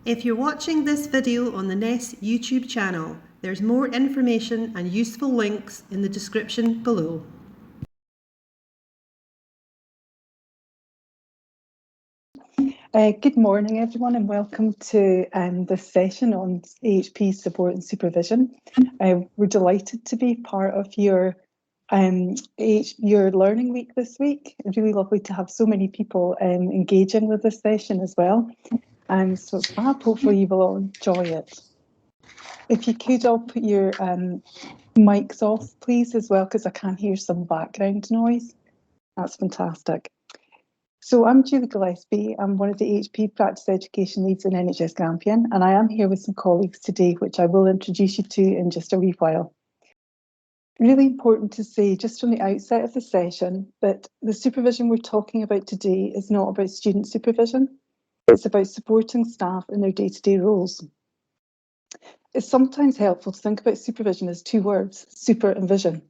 If you're watching this video on the NES YouTube channel, there's more information and useful links in the description below. Good morning, everyone, and welcome to this session on AHP support and supervision. We're delighted to be part of your learning week this week. It's really lovely to have so many people engaging with this session as well. So it's fab. Hopefully you will all enjoy it. If you could all put your mics off, please, as well, because I can hear some background noise. That's fantastic. So I'm Julie Gillespie. I'm one of the AHP Practice Education Leads in NHS Grampian, and I am here with some colleagues today, which I will introduce you to in just a wee while. Really important to say, just from the outset of the session, that the supervision we're talking about today is not about student supervision. It's about supporting staff in their day-to-day roles. It's sometimes helpful to think about supervision as two words, super and vision.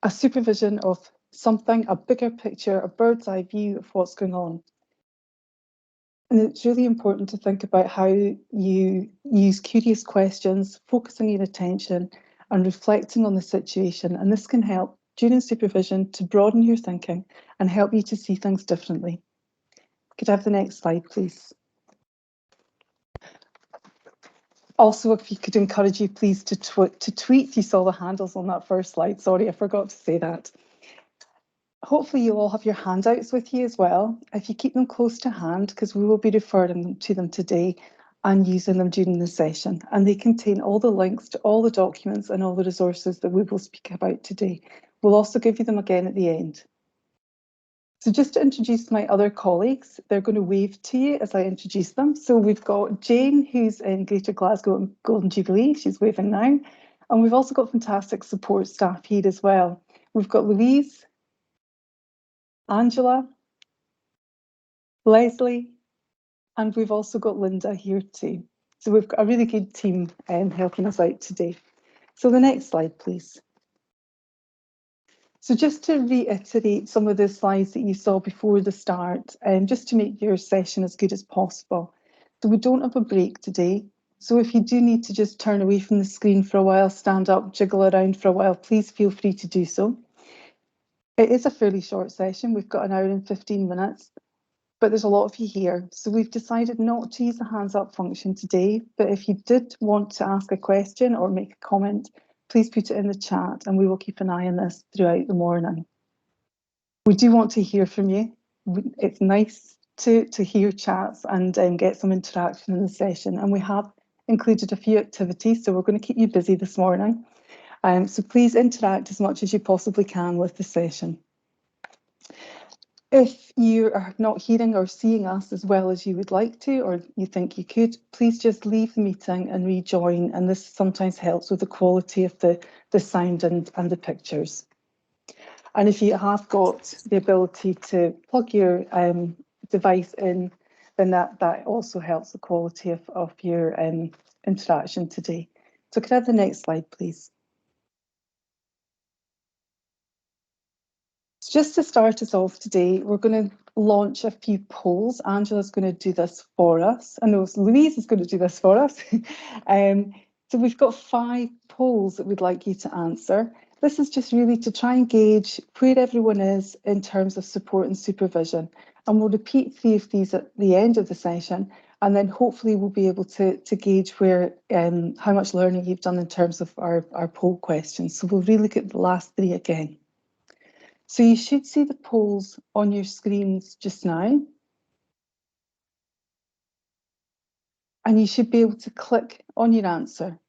A supervision of something, a bigger picture, a bird's eye view of what's going on. And it's really important to think about how you use curious questions, focusing your attention and reflecting on the situation. And this can help during supervision to broaden your thinking and help you to see things differently. Could I have the next slide, please? Also, if you could encourage you, please, to tweet. You saw the handles on that first slide. Sorry, I forgot to say that. Hopefully you'll all have your handouts with you as well. If you keep them close to hand, because we will be referring to them today and using them during the session. And they contain all the links to all the documents and all the resources that we will speak about today. We'll also give you them again at the end. So just to introduce my other colleagues, they're going to wave to you as I introduce them. So we've got Jane, who's in Greater Glasgow and Golden Jubilee. She's waving now. And we've also got fantastic support staff here as well. We've got Louise, Angela, Leslie, and we've also got Linda here too. So we've got a really good team helping us out today. So the next slide, please. So just to reiterate some of the slides that you saw before the start, just to make your session as good as possible. So we don't have a break today. So if you do need to just turn away from the screen for a while, stand up, jiggle around for a while, please feel free to do so. It is a fairly short session. We've got an hour and 15 minutes, but there's a lot of you here. So we've decided not to use the hands up function today, but if you did want to ask a question or make a comment, please put it in the chat and we will keep an eye on this throughout the morning. We do want to hear from you. It's nice to hear chats and get some interaction in the session. And we have included a few activities, so we're going to keep you busy this morning. So please interact as much as you possibly can with the session. If you are not hearing or seeing us as well as you would like to, or you think you could, please just leave the meeting and rejoin. And this sometimes helps with the quality of the sound and the pictures. And if you have got the ability to plug your device in, then that also helps the quality of your interaction today. So could I have the next slide, please? Just to start us off today, we're going to launch a few polls. Angela's going to do this for us. I know Louise is going to do this for us. So we've got 5 polls that we'd like you to answer. This is just really to try and gauge where everyone is in terms of support and supervision. And we'll repeat 3 of these at the end of the session. And then hopefully we'll be able to gauge where how much learning you've done in terms of our poll questions. So we'll really look at the last 3 again. So you should see the polls on your screens just now. And you should be able to click on your answer.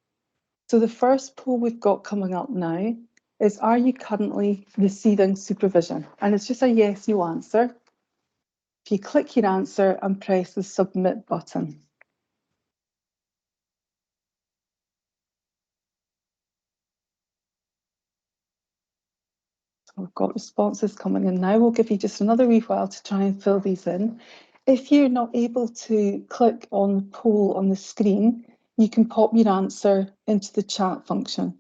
So the first poll we've got coming up now is, are you currently receiving supervision? And it's just a yes, no answer. If you click your answer and press the submit button. So we've got responses coming in now. We'll give you just another wee while to try and fill these in. If you're not able to click on the poll on the screen, you can pop your answer into the chat function.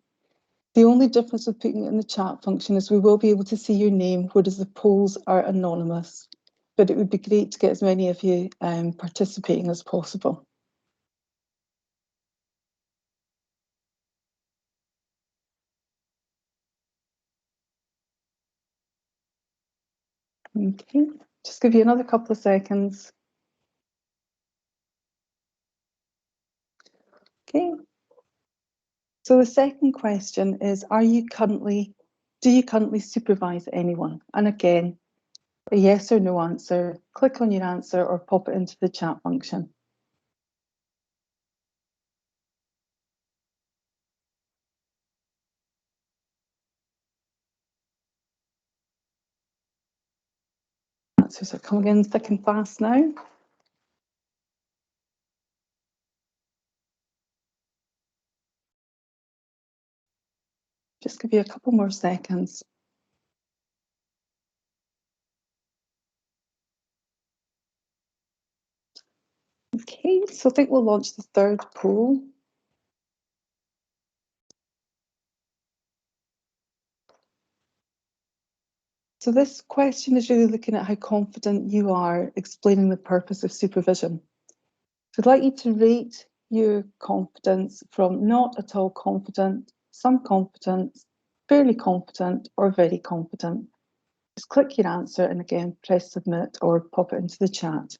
The only difference with putting it in the chat function is we will be able to see your name, whereas the polls are anonymous. But it would be great to get as many of you participating as possible. Okay, just give you another couple of seconds. Okay. So the second question is, do you currently supervise anyone? And again, a yes or no answer, click on your answer or pop it into the chat function. Answers are coming in thick and fast now. Just give you a couple more seconds. Okay, so I think we'll launch the third poll. So this question is really looking at how confident you are explaining the purpose of supervision. So I'd like you to rate your confidence from not at all confident, some confident, fairly confident, or very confident. Just click your answer and again, press submit or pop it into the chat.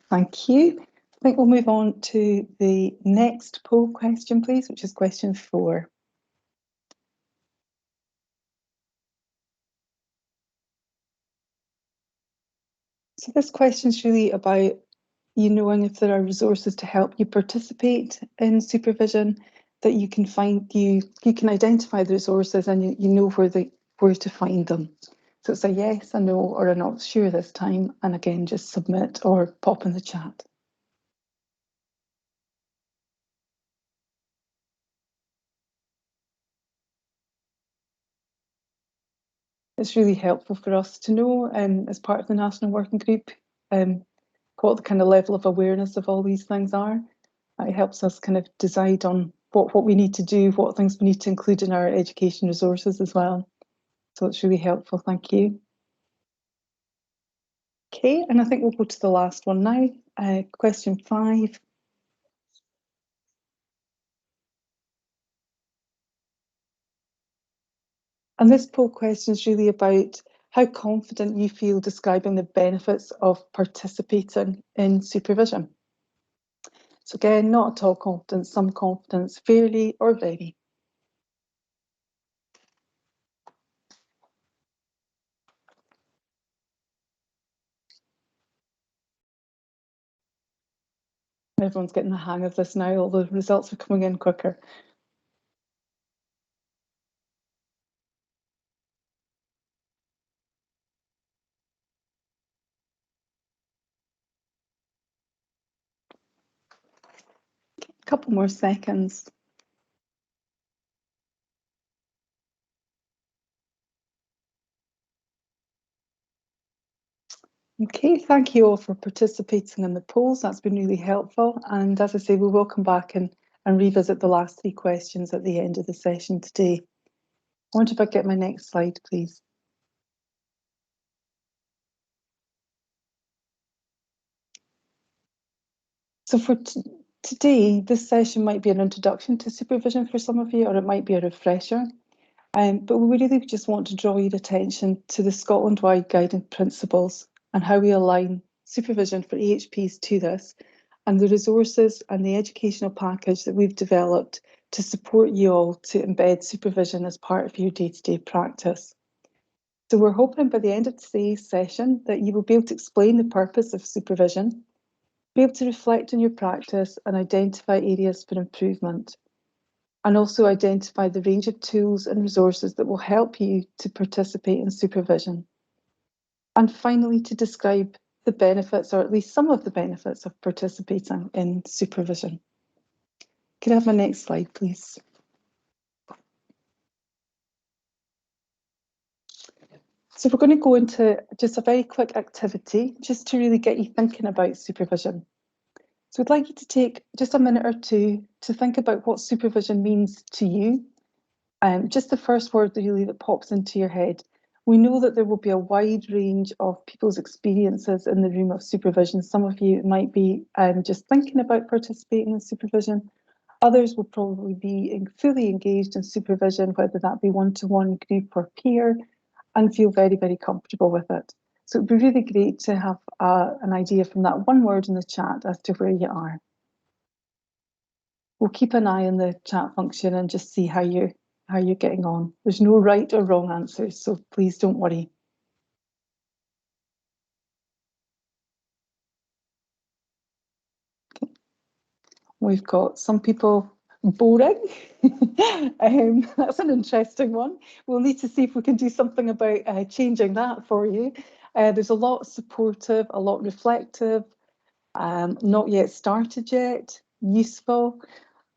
Thank you. I think we'll move on to the next poll question, please, which is question 4. So this question is really about you knowing if there are resources to help you participate in supervision, that you can can identify the resources and you know where to find them. So it's a yes, a no, or a not sure this time. And again, just submit or pop in the chat. It's really helpful for us to know as part of the National Working Group what the kind of level of awareness of all these things are. It helps us kind of decide on what we need to do, what things we need to include in our education resources as well. So it's really helpful, thank you. Okay, and I think we'll go to the last one now, question 5. And this poll question is really about how confident you feel describing the benefits of participating in supervision. So again, not at all confidence, some confidence, fairly or very. Everyone's getting the hang of this now, all the results are coming in quicker. A couple more seconds. Okay, thank you all for participating in the polls. That's been really helpful. And as I say, we will come back and revisit the last 3 questions at the end of the session today. I wonder if I get my next slide, please. So for today, this session might be an introduction to supervision for some of you, or it might be a refresher. But we really just want to draw your attention to the Scotland-wide guiding principles and how we align supervision for AHPs to this, and the resources and the educational package that we've developed to support you all to embed supervision as part of your day-to-day practice. So we're hoping by the end of today's session that you will be able to explain the purpose of supervision, be able to reflect on your practice and identify areas for improvement, and also identify the range of tools and resources that will help you to participate in supervision. And finally, to describe the benefits, or at least some of the benefits, of participating in supervision. Can I have my next slide, please? So we're going to go into just a very quick activity, just to really get you thinking about supervision. So So I'd like you to take just a minute or two to think about what supervision means to you. Just the first word really that pops into your head. We know that there will be a wide range of people's experiences in the room of supervision. Some of you might be just thinking about participating in supervision. Others will probably be fully engaged in supervision, whether that be one-to-one, group or peer, and feel very, very comfortable with it. So it'd be really great to have an idea from that one word in the chat as to where you are. We'll keep an eye on the chat function and just see how you're getting on. There's no right or wrong answers, so please don't worry. Okay. We've got some people boring. That's an interesting one. We'll need to see if we can do something about changing that for you. There's a lot supportive, a lot reflective, not yet started yet, useful.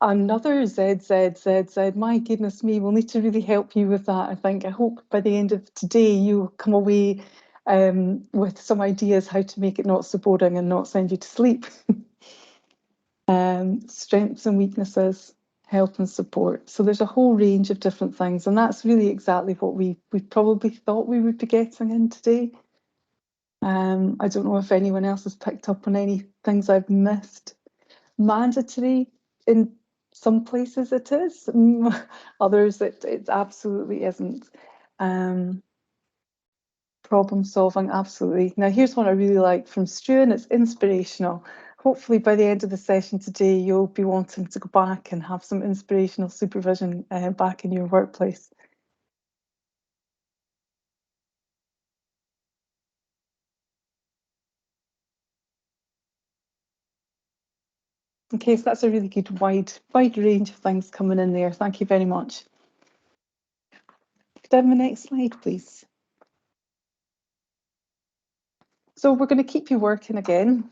Another Z. My goodness me, we'll need to really help you with that, I think. I hope by the end of today you'll come away with some ideas how to make it not so boring and not send you to sleep. Strengths and weaknesses, help and support. So there's a whole range of different things, and that's really exactly what we probably thought we would be getting in today. I don't know if anyone else has picked up on any things I've missed. Mandatory in some places it is, others it absolutely isn't. Problem solving, absolutely. Now here's one I really like from Stu, and it's inspirational. Hopefully by the end of the session today you'll be wanting to go back and have some inspirational supervision back in your workplace. Okay, so that's a really good wide range of things coming in there. Thank you very much. Could I have the next slide, please? So we're going to keep you working again.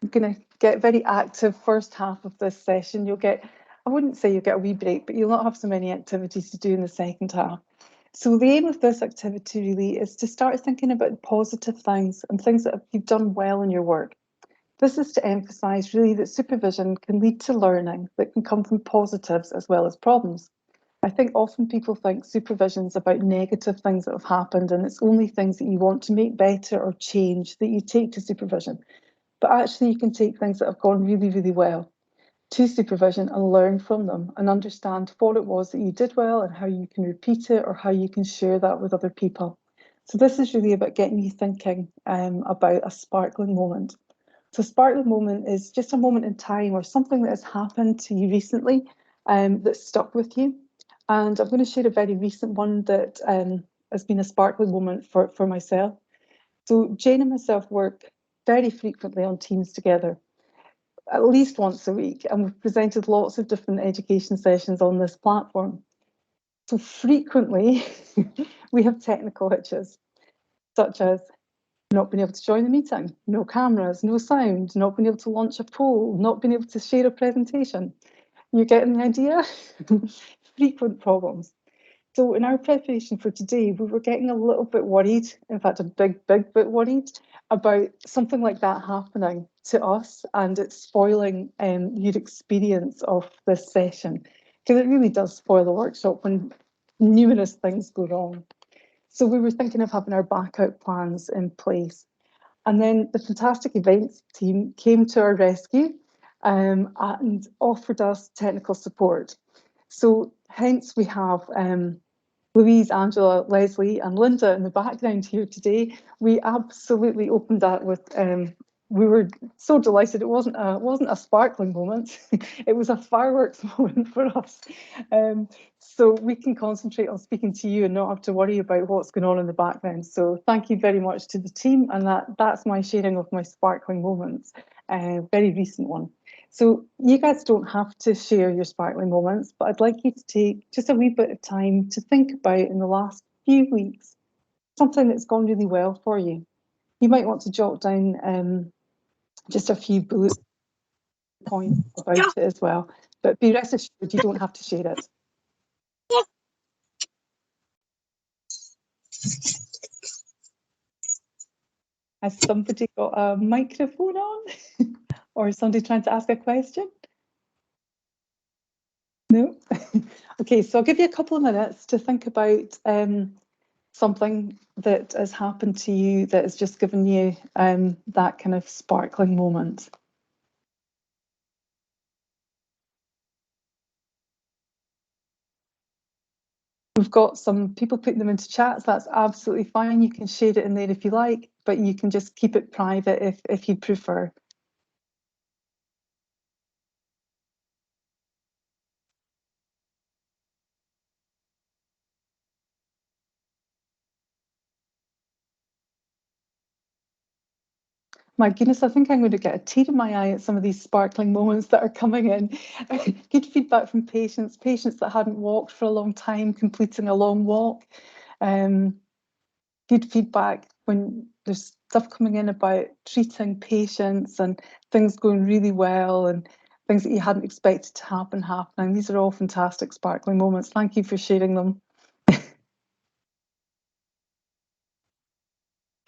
We're going to get very active first half of this session. You'll get, I wouldn't say you'll get a wee break, but you'll not have so many activities to do in the second half. So the aim of this activity really is to start thinking about positive things and things that you've done well in your work. This is to emphasise really that supervision can lead to learning that can come from positives as well as problems. I think often people think supervision is about negative things that have happened and it's only things that you want to make better or change that you take to supervision. But actually you can take things that have gone really, really well to supervision and learn from them and understand what it was that you did well and how you can repeat it or how you can share that with other people. So this is really about getting you thinking about a sparkling moment. So a sparkling moment is just a moment in time or something that has happened to you recently that stuck with you. And I'm going to share a very recent one that has been a sparkling moment for myself. So Jane and myself work very frequently on teams together, at least once a week, and we've presented lots of different education sessions on this platform. So frequently we have technical hitches, such as not being able to join the meeting, no cameras, no sound, not being able to launch a poll, not being able to share a presentation. You're getting the idea? Frequent problems. So in our preparation for today, we were getting a little bit worried, in fact, a big bit worried about something like that happening to us and it's spoiling your experience of this session. Because it really does spoil the workshop when numerous things go wrong. So we were thinking of having our backup plans in place. And then the fantastic events team came to our rescue and offered us technical support. So hence we have Louise, Angela, Leslie and Linda in the background here today. We absolutely opened that with, we were so delighted. It wasn't a sparkling moment, it was a fireworks moment for us. So we can concentrate on speaking to you and not have to worry about what's going on in the background. So thank you very much to the team, and that's my sharing of my sparkling moments, very recent one. So you guys don't have to share your sparkling moments, but I'd like you to take just a wee bit of time to think about in the last few weeks, something that's gone really well for you. You might want to jot down just a few bullet points about it as well, but be rest assured you don't have to share it. Has somebody got a microphone on? Or is somebody trying to ask a question? No? Okay, so I'll give you a couple of minutes to think about something that has happened to you that has just given you that kind of sparkling moment. We've got some people putting them into chats. That's absolutely fine. You can share it in there if you like, but you can just keep it private if you prefer. My goodness, I think I'm going to get a tear in my eye at some of these sparkling moments that are coming in. Good feedback from patients that hadn't walked for a long time, completing a long walk. Good feedback when there's stuff coming in about treating patients and things going really well and things that you hadn't expected to happen happening. These are all fantastic sparkling moments. Thank you for sharing them.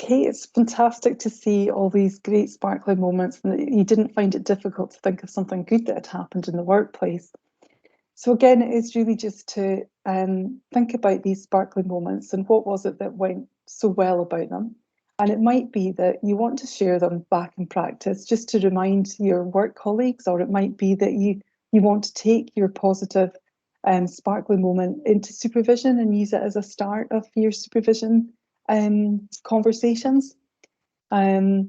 Okay, it's fantastic to see all these great sparkling moments and that you didn't find it difficult to think of something good that had happened in the workplace. So again, it is really just to think about these sparkling moments and what was it that went so well about them. And it might be that you want to share them back in practice just to remind your work colleagues, or it might be that you want to take your positive sparkling moment into supervision and use it as a start of your supervision conversations. Okay,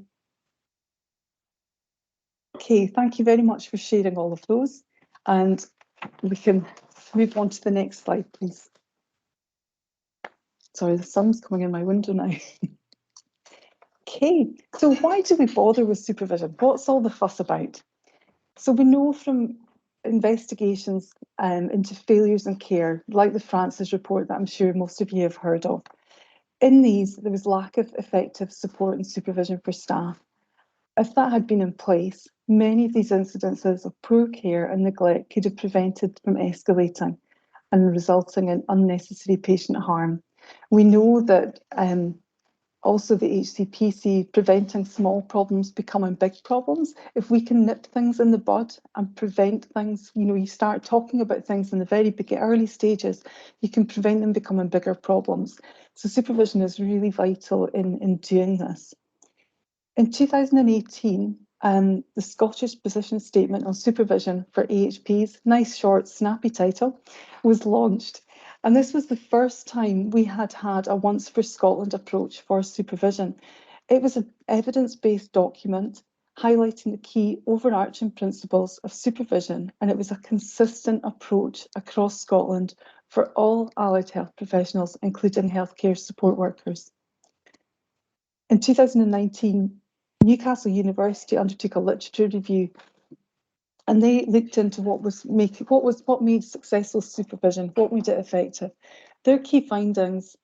thank you very much for sharing all of those. And we can move on to the next slide, please. Sorry, the sun's coming in my window now. Okay, so why do we bother with supervision? What's all the fuss about? So we know from investigations into failures in care, like the Francis report that I'm sure most of you have heard of. In these, there was lack of effective support and supervision for staff. If that had been in place, many of these incidences of poor care and neglect could have prevented from escalating and resulting in unnecessary patient harm. We know that also the HCPC preventing small problems becoming big problems. If we can nip things in the bud and prevent things, you start talking about things in the very early stages, you can prevent them becoming bigger problems. So supervision is really vital in doing this. In 2018, the Scottish Position Statement on Supervision for AHPs, nice short snappy title, was launched. And this was the first time we had a Once for Scotland approach for supervision. It was an evidence-based document highlighting the key overarching principles of supervision, and it was a consistent approach across Scotland for all allied health professionals, including healthcare support workers. In 2019, Newcastle University undertook a literature review, and they looked into what made successful supervision, what made it effective. Their key findings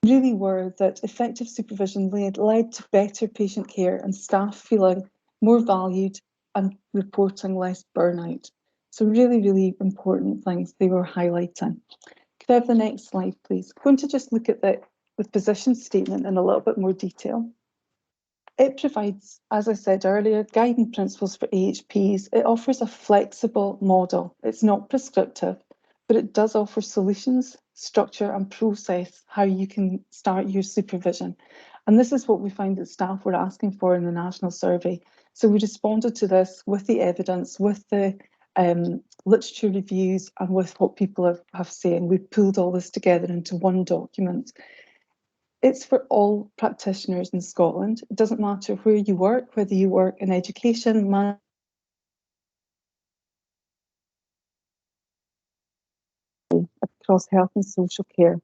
really were that effective supervision led to better patient care and staff feeling more valued and reporting less burnout. So really, really important things they were highlighting. Could I have the next slide, please? I'm going to just look at the position statement in a little bit more detail. It provides, as I said earlier, guiding principles for AHPs. It offers a flexible model. It's not prescriptive, but it does offer solutions, structure and process how you can start your supervision. And this is what we find that staff were asking for in the national survey. So we responded to this with the evidence, with the literature reviews and with what people have said. We pulled all this together into one document. It's for all practitioners in Scotland. It doesn't matter where you work, whether you work in education, across health and social care.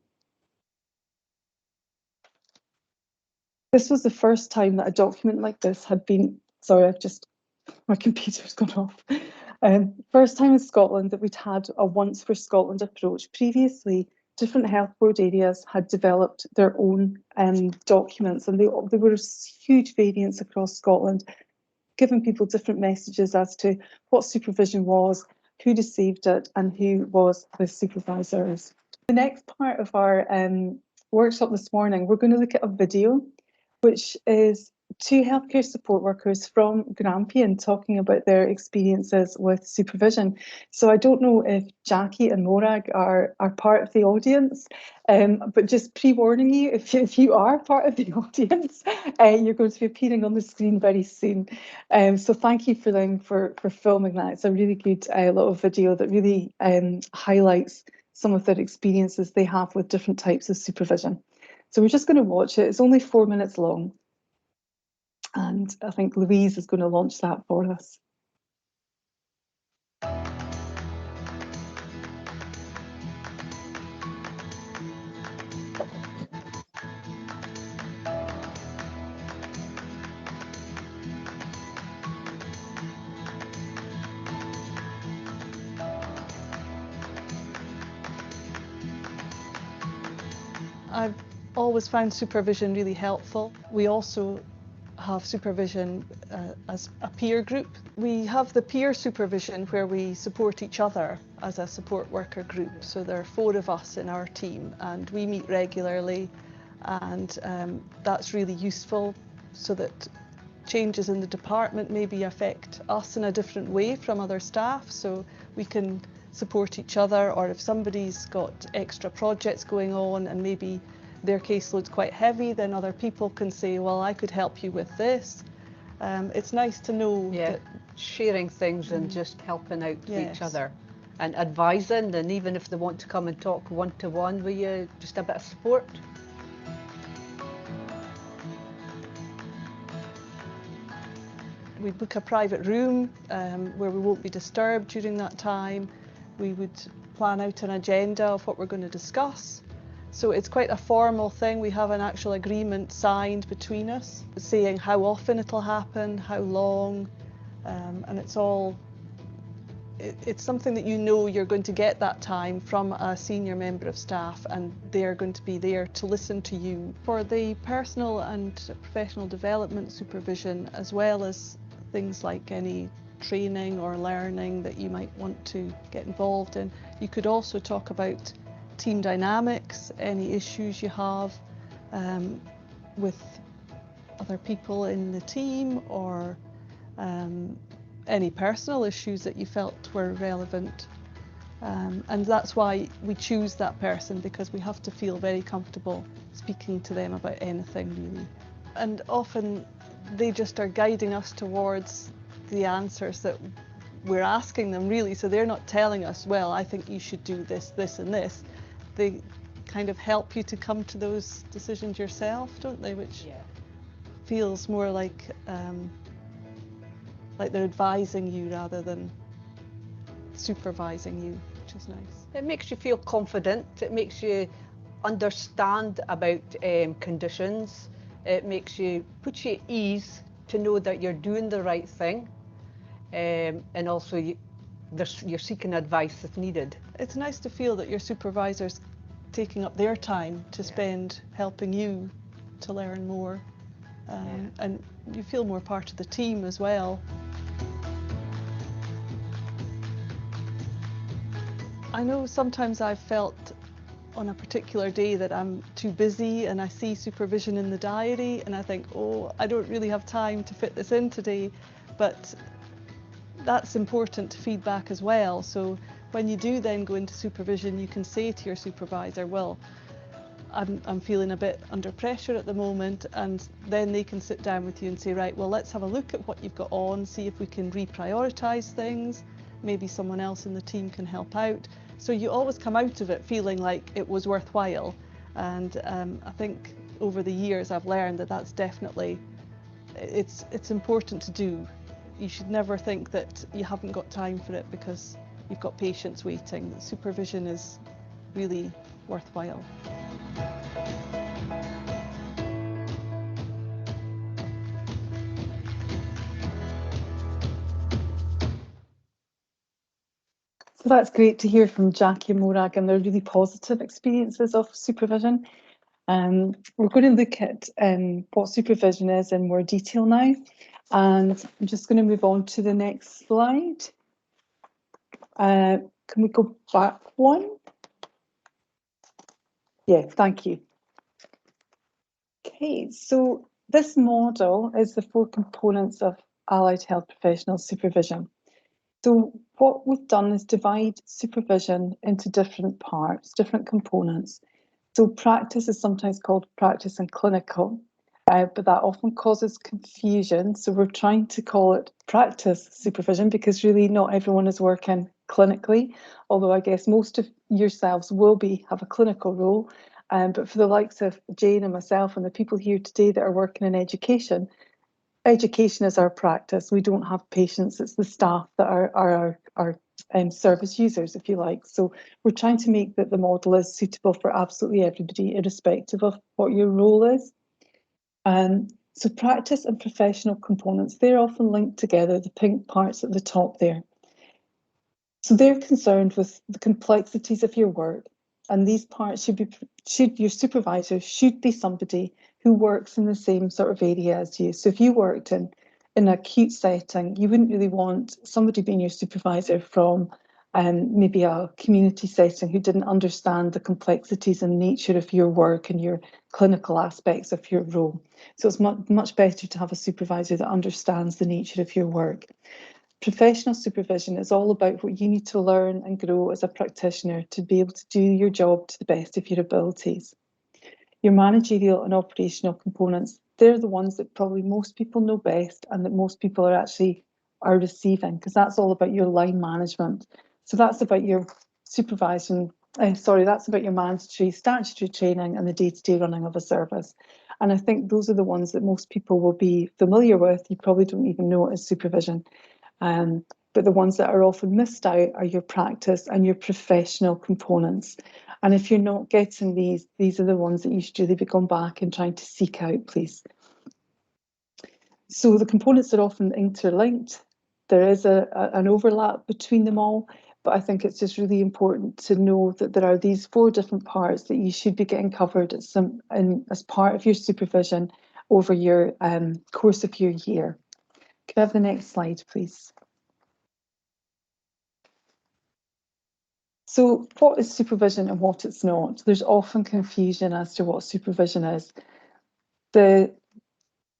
This was the first time that a document like this had been, sorry, my computer's gone off. First time in Scotland that we'd had a Once for Scotland approach. Previously, different health board areas had developed their own documents, and there were huge variants across Scotland, giving people different messages as to what supervision was, who received it, and who was the supervisors. The next part of our workshop this morning, we're going to look at a video which is two healthcare support workers from Grampian talking about their experiences with supervision. So I don't know if Jackie and Morag are part of the audience, but just pre-warning you, if you are part of the audience, you're going to be appearing on the screen very soon. So thank you for them for filming that. It's a really good little video that really highlights some of their experiences they have with different types of supervision. So we're just going to watch it. It's only 4 minutes long. And I think Louise is going to launch that for us. I've always found supervision really helpful. We also have supervision as a peer group. We have the peer supervision where we support each other as a support worker group. So there are 4 of us in our team and we meet regularly, and that's really useful so that changes in the department maybe affect us in a different way from other staff, so we can support each other, or if somebody's got extra projects going on and maybe their caseload's quite heavy, then other people can say, well, I could help you with this. It's nice to know that sharing things and just helping out Yes. each other and advising, and even if they want to come and talk one-to-one with you, just a bit of support. We book a private room where we won't be disturbed during that time. We would plan out an agenda of what we're going to discuss. So it's quite a formal thing. We have an actual agreement signed between us, saying how often it'll happen, how long, and it's something that you know you're going to get that time from a senior member of staff, and they're going to be there to listen to you. For the personal and professional development supervision, as well as things like any training or learning that you might want to get involved in, you could also talk about team dynamics, any issues you have with other people in the team, or any personal issues that you felt were relevant. And that's why we choose that person, because we have to feel very comfortable speaking to them about anything really. And often they just are guiding us towards the answers that we're asking them really. So they're not telling us, well, I think you should do this, this and this. They kind of help you to come to those decisions yourself, don't they? Which feels more like they're advising you rather than supervising you, which is nice. It makes you feel confident. It makes you understand about conditions. It puts you at ease to know that you're doing the right thing, and also you're seeking advice if needed. It's nice to feel that your supervisor's taking up their time to spend helping you to learn more, and you feel more part of the team as well. I know sometimes I've felt on a particular day that I'm too busy, and I see supervision in the diary and I think, oh, I don't really have time to fit this in today, but that's important to feedback as well. So when you do then go into supervision, you can say to your supervisor, well, I'm feeling a bit under pressure at the moment, and then they can sit down with you and say, right, well, let's have a look at what you've got on, see if we can reprioritise things, maybe someone else in the team can help out. So you always come out of it feeling like it was worthwhile, and I think over the years I've learned that that's definitely, it's important to do. You should never think that you haven't got time for it because you've got patients waiting. Supervision is really worthwhile. So that's great to hear from Jackie and Morag and their really positive experiences of supervision. We're going to look at what supervision is in more detail now, and I'm just going to move on to the next slide. Can we go back one? Yeah, thank you. Okay, so this model is the 4 components of allied health professional supervision. So what we've done is divide supervision into different parts, different components. So practice is sometimes called practice and clinical, but that often causes confusion. So we're trying to call it practice supervision because really not everyone is working clinically, although I guess most of yourselves will have a clinical role. But for the likes of Jane and myself and the people here today that are working in education, education is our practice. We don't have patients, it's the staff that are our service users, if you like. So we're trying to make that the model is suitable for absolutely everybody, irrespective of what your role is. So practice and professional components, they're often linked together, the pink parts at the top there. So they're concerned with the complexities of your work, and these parts your supervisor should be somebody who works in the same sort of area as you. So if you worked in an acute setting, you wouldn't really want somebody being your supervisor from maybe a community setting who didn't understand the complexities and nature of your work and your clinical aspects of your role. So it's much better to have a supervisor that understands the nature of your work. Professional supervision is all about what you need to learn and grow as a practitioner to be able to do your job to the best of your abilities. Your managerial and operational components, they're the ones that probably most people know best and that most people are receiving, because that's all about your line management. So that's about your supervision, that's about your mandatory statutory training and the day-to-day running of a service. And I think those are the ones that most people will be familiar with. You probably don't even know it as supervision. But the ones that are often missed out are your practice and your professional components. And if you're not getting these are the ones that you should really be going back and trying to seek out, please. So the components are often interlinked. There is an overlap between them all, but I think it's just really important to know that there are these 4 different parts that you should be getting covered as part of your supervision over your course of your year. Could I have the next slide, please? So what is supervision and what it's not? There's often confusion as to what supervision is. The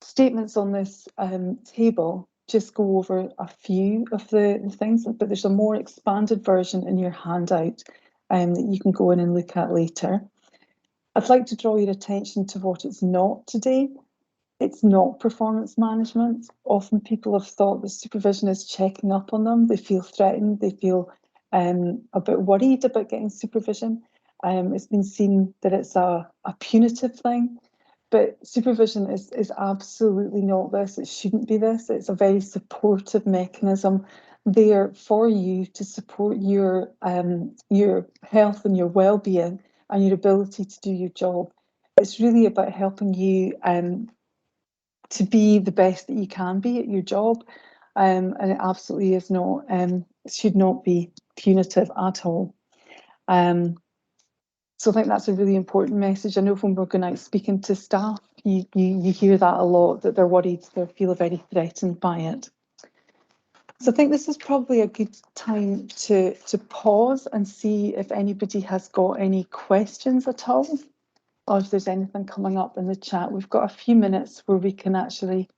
statements on this table just go over a few of the things, but there's a more expanded version in your handout that you can go in and look at later. I'd like to draw your attention to what it's not today. It's not performance management. Often people have thought that supervision is checking up on them. They feel threatened. They feel a bit worried about getting supervision. It's been seen that it's a punitive thing, but supervision is absolutely not this. It shouldn't be this. It's a very supportive mechanism there for you to support your health and your well-being and your ability to do your job. It's really about helping you to be the best that you can be at your job, and it absolutely is not, should not be punitive at all. So I think that's a really important message. I know when we're going out speaking to staff, you hear that a lot, that they're worried, they feel very threatened by it. So I think this is probably a good time to pause and see if anybody has got any questions at all, or if there's anything coming up in the chat. We've got a few minutes where we can actually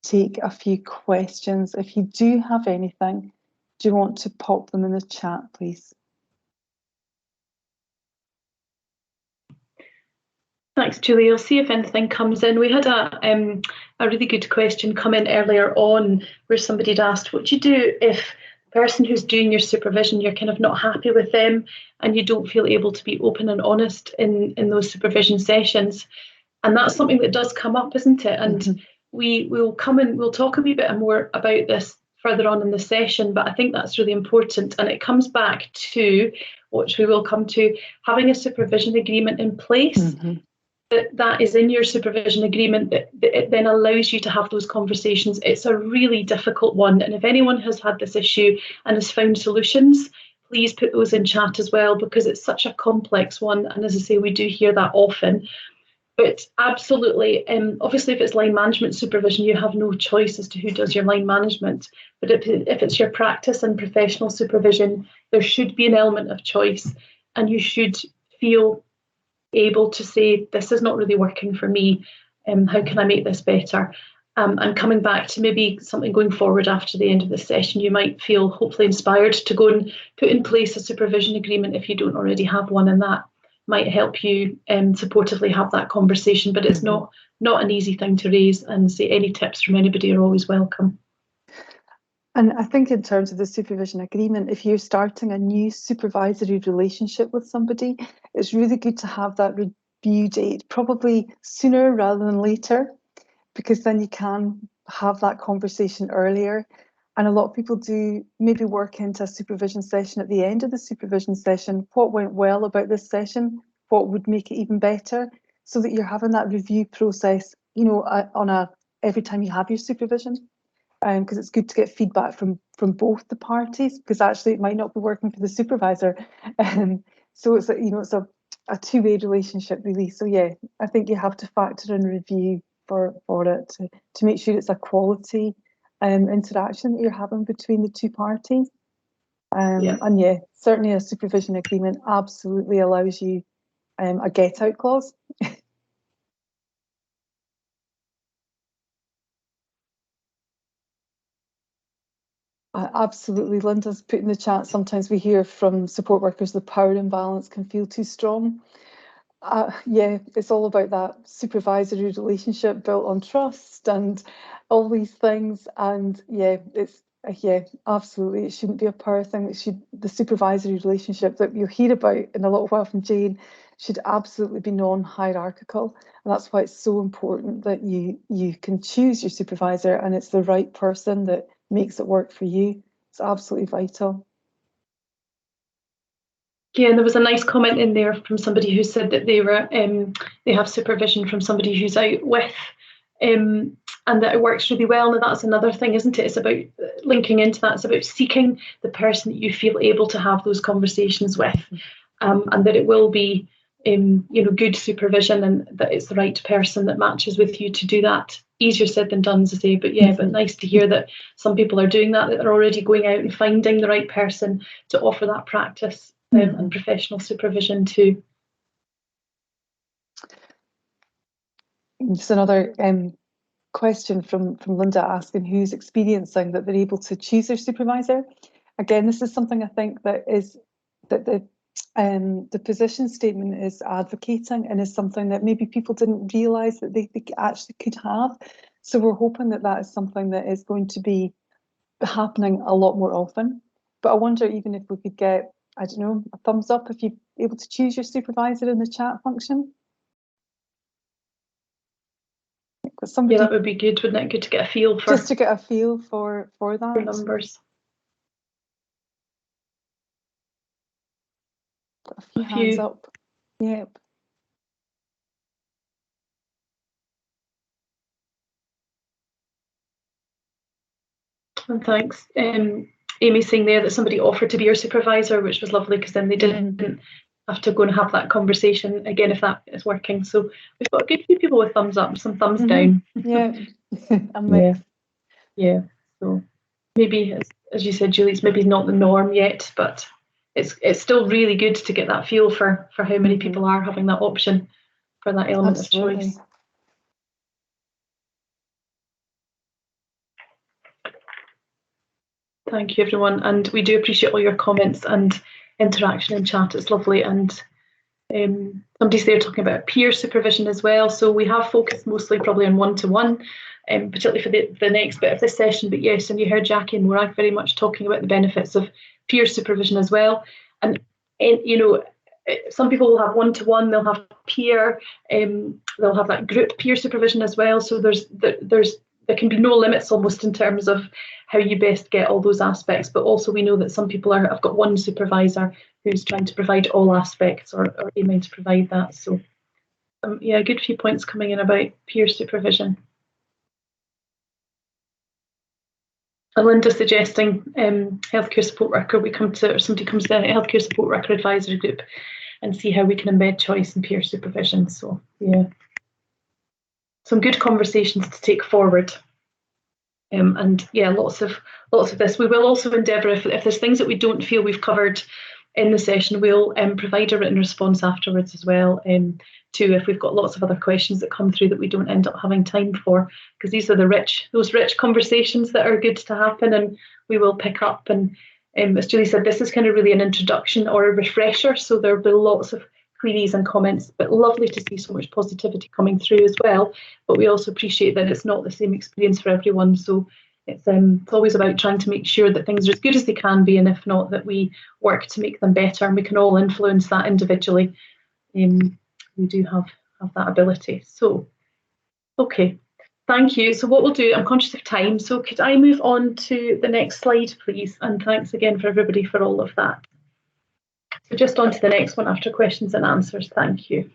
take a few questions. If you do have anything, do you want to pop them in the chat, please? Thanks, Julie. I'll see if anything comes in. We had a really good question come in earlier on where somebody had asked, what do you do if the person who's doing your supervision, you're kind of not happy with them and you don't feel able to be open and honest in those supervision sessions? And that's something that does come up, isn't it? And we'll talk a wee bit more about this further on in the session, but I think that's really important. And it comes back to, which we will come to, having a supervision agreement in place. That is in your supervision agreement, that it then allows you to have those conversations. It's a really difficult one, and if anyone has had this issue and has found solutions, please put those in chat as well, because it's such a complex one, and as I say, we do hear that often. But absolutely, obviously if it's line management supervision, you have no choice as to who does your line management, but if it's your practice and professional supervision, there should be an element of choice, and you should feel able to say, this is not really working for me. How can I make this better? And coming back to maybe something going forward after the end of the session, you might feel hopefully inspired to go and put in place a supervision agreement if you don't already have one, and that might help you supportively have that conversation. But it's not an easy thing to raise, and say any tips from anybody are always welcome. And I think in terms of the supervision agreement, if you're starting a new supervisory relationship with somebody, it's really good to have that review date, probably sooner rather than later, because then you can have that conversation earlier. And a lot of people do maybe work into a supervision session at the end of the supervision session. What went well about this session? What would make it even better? So that you're having that review process, you know, on every time you have your supervision. Because it's good to get feedback from both the parties, because actually it might not be working for the supervisor. So it's it's a two-way relationship really. So yeah, I think you have to factor in review for it to make sure it's a quality interaction that you're having between the two parties. And yeah, certainly a supervision agreement absolutely allows you a get-out clause. Absolutely. Linda's put in the chat, sometimes we hear from support workers the power imbalance can feel too strong. Yeah, it's all about that supervisory relationship built on trust and all these things. And yeah, it's absolutely, it shouldn't be a power thing. The supervisory relationship that you'll hear about in a little while from Jane should absolutely be non-hierarchical. And that's why it's so important that you can choose your supervisor and it's the right person that makes it work for you. It's absolutely vital. Yeah, and there was a nice comment in there from somebody who said that they have supervision from somebody who's out with, and that it works really well. And that's another thing, isn't it? It's about linking into that. It's about seeking the person that you feel able to have those conversations with, and that it will be, good supervision, and that it's the right person that matches with you to do that. Easier said than done, as I say, but yeah, but nice to hear that some people are doing that they're already going out and finding the right person to offer that practice and professional supervision too. Just another question from Linda asking who's experiencing that they're able to choose their supervisor. Again, this is something I think that the position statement is advocating, and is something that maybe people didn't realise that they actually could have. So we're hoping that that is something that is going to be happening a lot more often. But I wonder even if we could get, I don't know, a thumbs up if you're able to choose your supervisor in the chat function. Yeah, that would be good, wouldn't it? Good to get a feel for. Just to get a feel for that. For numbers. Got a few hands up. Yep. And thanks. Amy saying there that somebody offered to be your supervisor, which was lovely, because then they didn't have to go and have that conversation again if that is working. So we've got a good few people with thumbs up, some thumbs down. Yeah. Yeah. So maybe, as you said, Julie, it's maybe not the norm yet, but it's still really good to get that feel for how many people are having that option for that element of choice. Thank you, everyone, and we do appreciate all your comments and interaction in chat. It's lovely, and somebody's there talking about peer supervision as well. So we have focused mostly probably on one-to-one, particularly for the next bit of this session. But yes, and you heard Jackie and Morag very much talking about the benefits of peer supervision as well. And some people will have one-to-one, they'll have peer, they'll have that group peer supervision as well. So there can be no limits almost in terms of how you best get all those aspects. But also we know that some people have got one supervisor who's trying to provide all aspects or aiming to provide that. So yeah, a good few points coming in about peer supervision. And Linda suggesting healthcare support worker, somebody comes to a healthcare support worker advisory group and see how we can embed choice and peer supervision. So yeah, some good conversations to take forward. And yeah, lots of this. We will also endeavour if there's things that we don't feel we've covered in the session. We'll provide a written response afterwards as well, too, if we've got lots of other questions that come through that we don't end up having time for, because these are those rich conversations that are good to happen, and we will pick up. And as Julie said, this is kind of really an introduction or a refresher, so there'll be lots of queries and comments, but lovely to see so much positivity coming through as well. But we also appreciate that it's not the same experience for everyone, so it's always about trying to make sure that things are as good as they can be, and if not, that we work to make them better, and we can all influence that individually. We do have that ability. So, okay, thank you. So what we'll do, I'm conscious of time, so could I move on to the next slide, please? And thanks again for everybody for all of that. So just on to the next one after questions and answers. Thank you.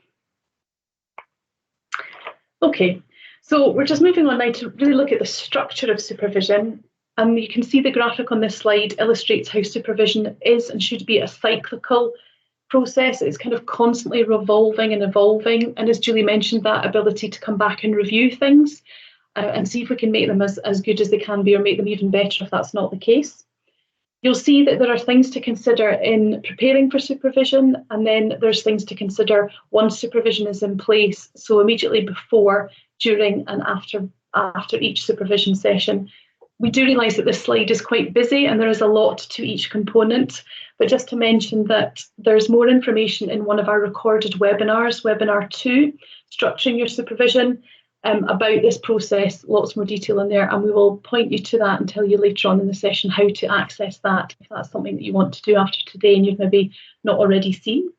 Okay. So we're just moving on now to really look at the structure of supervision. And you can see the graphic on this slide illustrates how supervision is and should be a cyclical process. It's kind of constantly revolving and evolving. And as Julie mentioned, that ability to come back and review things and see if we can make them as good as they can be, or make them even better if that's not the case. You'll see that there are things to consider in preparing for supervision, and then there's things to consider once supervision is in place. So immediately before, during and after each supervision session. We do realise that this slide is quite busy and there is a lot to each component, but just to mention that there's more information in one of our recorded webinars, webinar 2, Structuring Your Supervision, about this process, lots more detail in there, and we will point you to that and tell you later on in the session how to access that if that's something that you want to do after today and you've maybe not already seen.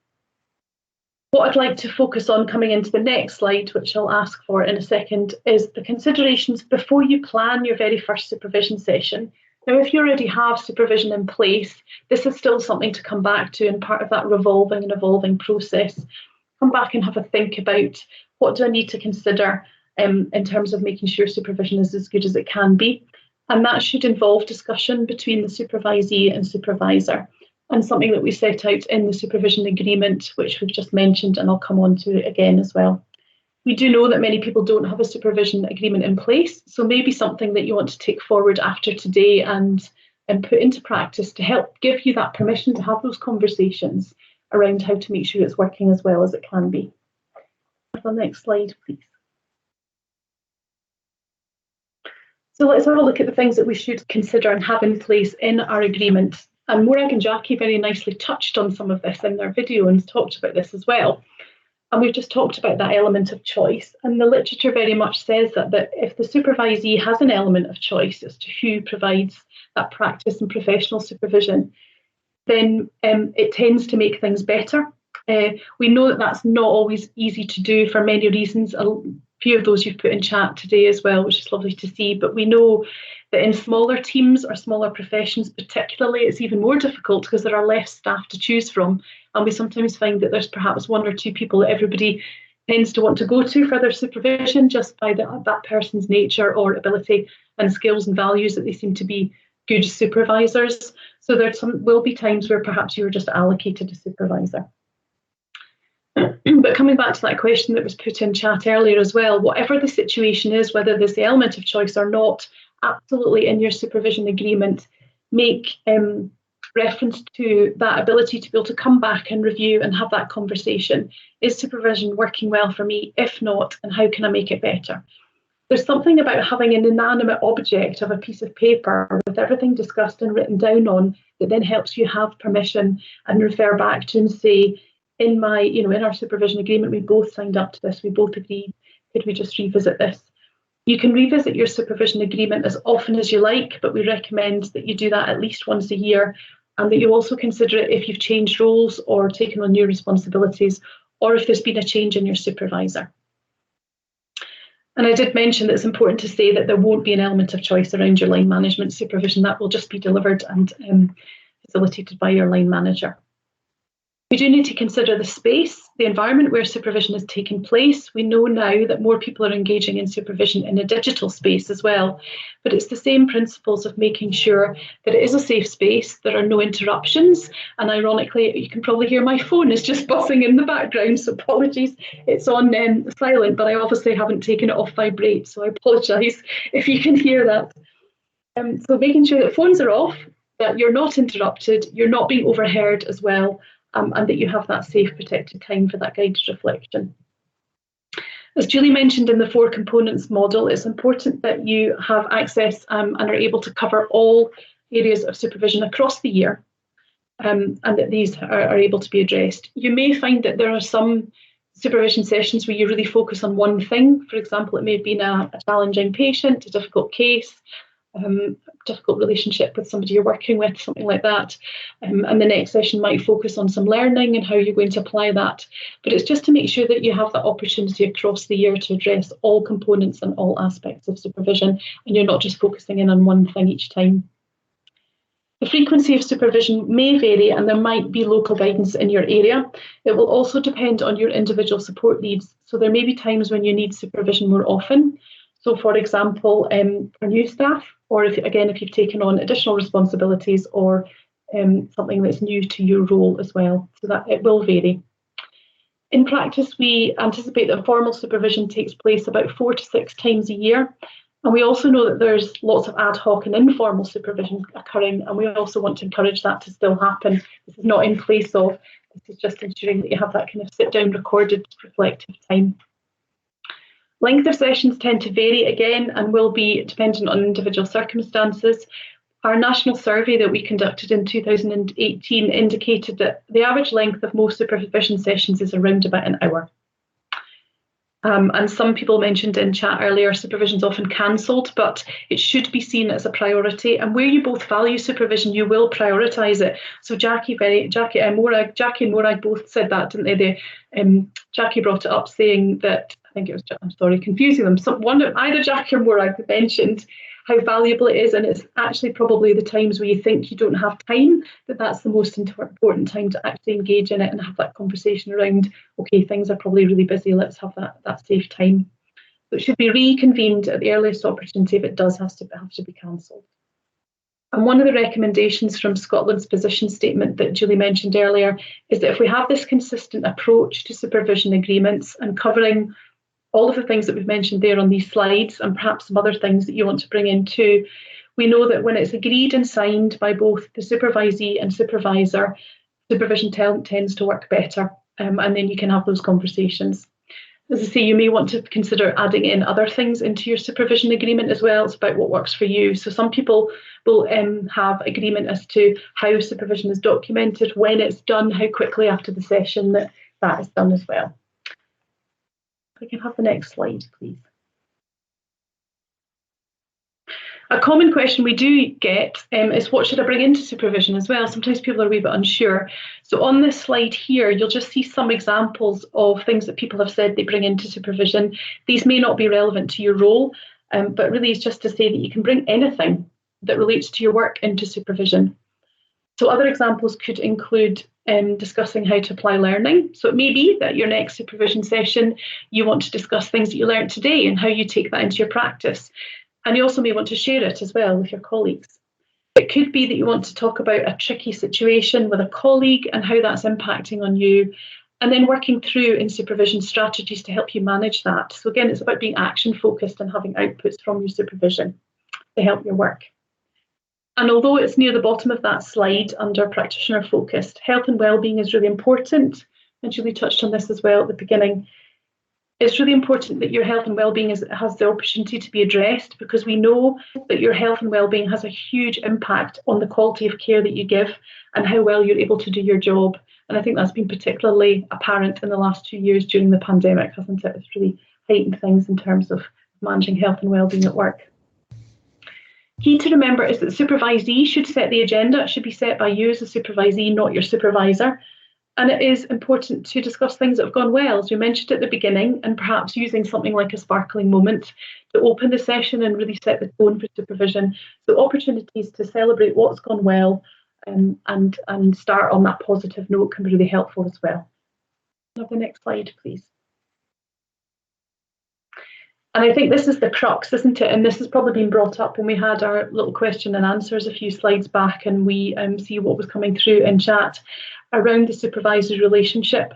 What I'd like to focus on coming into the next slide, which I'll ask for in a second, is the considerations before you plan your very first supervision session. Now, if you already have supervision in place, this is still something to come back to and part of that revolving and evolving process. Come back and have a think about what do I need to consider in terms of making sure supervision is as good as it can be. And that should involve discussion between the supervisee and supervisor, and something that we set out in the supervision agreement, which we've just mentioned, and I'll come on to it again as well. We do know that many people don't have a supervision agreement in place, so maybe something that you want to take forward after today and put into practice to help give you that permission to have those conversations around how to make sure it's working as well as it can be. The next slide, please. So let's have a look at the things that we should consider and have in place in our agreement. And Morag and Jackie very nicely touched on some of this in their video and talked about this as well. And we've just talked about that element of choice. And the literature very much says that if the supervisee has an element of choice as to who provides that practice and professional supervision, then it tends to make things better. We know that that's not always easy to do for many reasons. A few of those you've put in chat today as well, which is lovely to see. But we know that in smaller teams or smaller professions particularly, it's even more difficult because there are less staff to choose from. And we sometimes find that there's perhaps one or two people that everybody tends to want to go to for their supervision just by that person's nature or ability and skills and values, that they seem to be good supervisors. So there will be times where perhaps you're just allocated a supervisor. But coming back to that question that was put in chat earlier as well, whatever the situation is, whether there's the element of choice or not, absolutely in your supervision agreement, make reference to that ability to be able to come back and review and have that conversation. Is supervision working well for me? If not, and how can I make it better? There's something about having an inanimate object of a piece of paper with everything discussed and written down on that then helps you have permission and refer back to and say, in our supervision agreement, we both signed up to this, we both agreed, could we just revisit this? You can revisit your supervision agreement as often as you like, but we recommend that you do that at least once a year, and that you also consider it if you've changed roles or taken on new responsibilities, or if there's been a change in your supervisor. And I did mention that it's important to say that there won't be an element of choice around your line management supervision. That will just be delivered and facilitated by your line manager. We do need to consider the space, the environment where supervision is taking place. We know now that more people are engaging in supervision in a digital space as well, but it's the same principles of making sure that it is a safe space, there are no interruptions, and ironically, you can probably hear my phone is just buzzing in the background, so apologies, it's on silent, but I obviously haven't taken it off vibrate, so I apologise if you can hear that. So making sure that phones are off, that you're not interrupted, you're not being overheard as well, and that you have that safe, protected time for that guided reflection. As Julie mentioned in the 4 components model, it's important that you have access and are able to cover all areas of supervision across the year, and that these are able to be addressed. You may find that there are some supervision sessions where you really focus on one thing. For example, it may have been a challenging patient, a difficult case, difficult relationship with somebody you're working with, something like that. And the next session might focus on some learning and how you're going to apply that. But it's just to make sure that you have that opportunity across the year to address all components and all aspects of supervision, and you're not just focusing in on one thing each time. The frequency of supervision may vary, and there might be local guidance in your area. It will also depend on your individual support needs. So there may be times when you need supervision more often. So for example, for new staff, or if you've taken on additional responsibilities or something that's new to your role as well. So that it will vary. In practice, we anticipate that formal supervision takes place about 4 to 6 times a year. And we also know that there's lots of ad hoc and informal supervision occurring, and we also want to encourage that to still happen. This is not in place of, this is just ensuring that you have that kind of sit-down recorded reflective time. Length of sessions tend to vary again and will be dependent on individual circumstances. Our national survey that we conducted in 2018 indicated that the average length of most supervision sessions is around about an hour. And some people mentioned in chat earlier, supervision is often cancelled, but it should be seen as a priority. And where you both value supervision, you will prioritise it. So Jackie and Morag both said that, didn't they? Jackie brought it up saying that, I think it was, I'm sorry, confusing them. Either Jackie or Morag mentioned how valuable it is, and it's actually probably the times where you think you don't have time, that's the most important time to actually engage in it and have that conversation around, okay, things are probably really busy, let's have that safe time. So it should be reconvened at the earliest opportunity if it does have to be cancelled. And one of the recommendations from Scotland's position statement that Julie mentioned earlier is that if we have this consistent approach to supervision agreements and covering all of the things that we've mentioned there on these slides, and perhaps some other things that you want to bring in too, we know that when it's agreed and signed by both the supervisee and supervisor, supervision tends to work better, and then you can have those conversations. As I say, you may want to consider adding in other things into your supervision agreement as well. It's about what works for you. So some people will have agreement as to how supervision is documented, when it's done, how quickly after the session that is done as well. I can have the next slide, please. A common question we do get is what should I bring into supervision as well? Sometimes people are a wee bit unsure. So on this slide here, you'll just see some examples of things that people have said they bring into supervision. These may not be relevant to your role, but really it's just to say that you can bring anything that relates to your work into supervision. So other examples could include discussing how to apply learning. So it may be that your next supervision session, you want to discuss things that you learned today and how you take that into your practice. And you also may want to share it as well with your colleagues. It could be that you want to talk about a tricky situation with a colleague and how that's impacting on you, and then working through in supervision strategies to help you manage that. So again, it's about being action focused and having outputs from your supervision to help your work. And although it's near the bottom of that slide under practitioner focused, health and wellbeing is really important. And Julie touched on this as well at the beginning. It's really important that your health and wellbeing has the opportunity to be addressed, because we know that your health and wellbeing has a huge impact on the quality of care that you give and how well you're able to do your job. And I think that's been particularly apparent in the last 2 years during the pandemic, hasn't it? It's really heightened things in terms of managing health and wellbeing at work. Key to remember is that the supervisee should set the agenda. It should be set by you as a supervisee, not your supervisor. And it is important to discuss things that have gone well, as we mentioned at the beginning, and perhaps using something like a sparkling moment to open the session and really set the tone for supervision. So opportunities to celebrate what's gone well and start on that positive note can be really helpful as well. Have the next slide, please. And I think this is the crux, isn't it? And this has probably been brought up when we had our little question and answers a few slides back, and we see what was coming through in chat around the supervisor's relationship.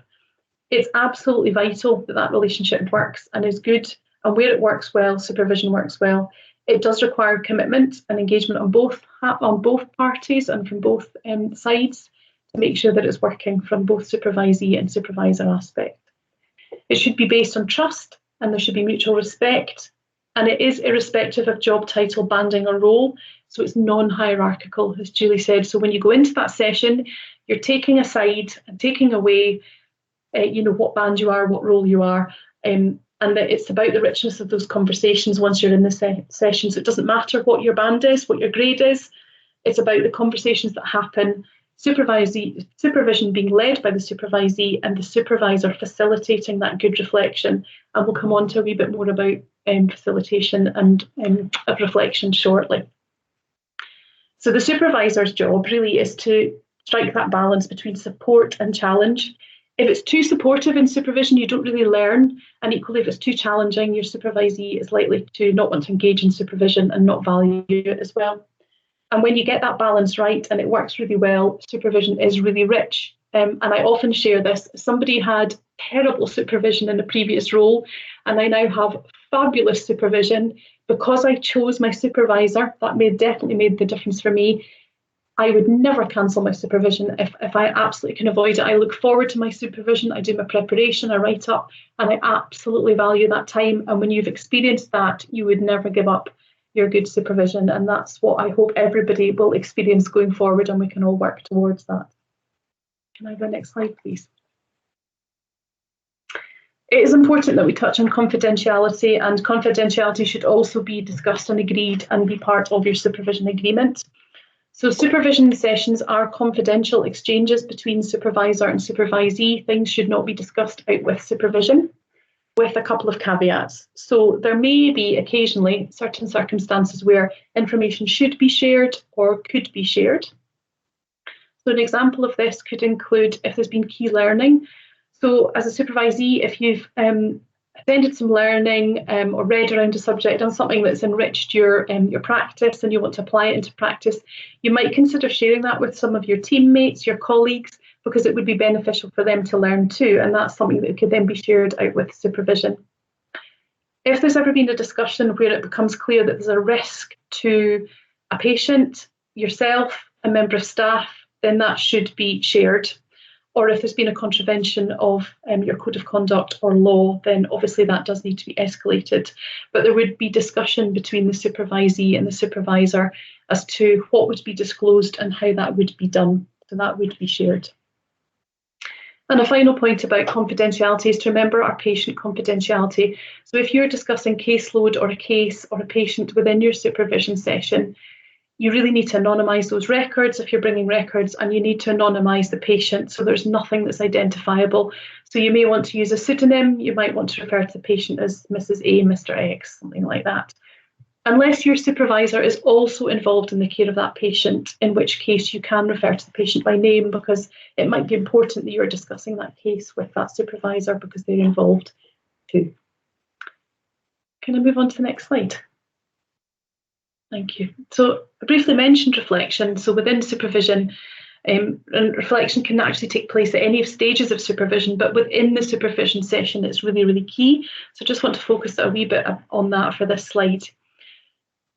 It's absolutely vital that that relationship works and is good, and where it works well, supervision works well. It does require commitment and engagement on both parties and from both sides to make sure that it's working from both supervisee and supervisor aspect. It should be based on trust, and there should be mutual respect, and it is irrespective of job title, banding or role, so it's non-hierarchical, as Julie said. So when you go into that session, you're taking a side and taking away what band you are, what role you are, and that it's about the richness of those conversations once you're in the session. So it doesn't matter what your band is, what your grade is, it's about the conversations that happen, supervision being led by the supervisee and the supervisor facilitating that good reflection. And we'll come on to a wee bit more about facilitation and of reflection shortly. So the supervisor's job really is to strike that balance between support and challenge. If it's too supportive in supervision, you don't really learn. And equally, if it's too challenging, your supervisee is likely to not want to engage in supervision and not value it as well. And when you get that balance right and it works really well, supervision is really rich. And I often share this. Somebody had terrible supervision in a previous role, and I now have fabulous supervision because I chose my supervisor. That definitely made the difference for me. I would never cancel my supervision if I absolutely can avoid it. I look forward to my supervision. I do my preparation, I write up, and I absolutely value that time. And when you've experienced that, you would never give up your good supervision. And that's what I hope everybody will experience going forward, and we can all work towards that. Can I go next slide, please? It is important that we touch on confidentiality, and confidentiality should also be discussed and agreed and be part of your supervision agreement. So supervision sessions are confidential exchanges between supervisor and supervisee. Things should not be discussed out with supervision, with a couple of caveats. So there may be occasionally certain circumstances where information should be shared or could be shared. So an example of this could include if there's been key learning. So as a supervisee, if you've attended some learning or read around a subject on something that's enriched your practice and you want to apply it into practice, you might consider sharing that with some of your teammates, your colleagues, because it would be beneficial for them to learn too, and that's something that could then be shared out with supervision. If there's ever been a discussion where it becomes clear that there's a risk to a patient, yourself, a member of staff, then that should be shared. Or if there's been a contravention of your code of conduct or law, then obviously that does need to be escalated. But there would be discussion between the supervisee and the supervisor as to what would be disclosed and how that would be done. So that would be shared. And a final point about confidentiality is to remember our patient confidentiality. So if you're discussing caseload or a case or a patient within your supervision session, you really need to anonymise those records if you're bringing records, and you need to anonymise the patient so there's nothing that's identifiable. So you may want to use a pseudonym, you might want to refer to the patient as Mrs. A, Mr. X, something like that. Unless your supervisor is also involved in the care of that patient, in which case you can refer to the patient by name, because it might be important that you're discussing that case with that supervisor because they're involved too. Can I move on to the next slide? Thank you. So I briefly mentioned reflection. So within supervision, and reflection can actually take place at any stages of supervision, but within the supervision session, it's really, really key. So I just want to focus a wee bit on that for this slide.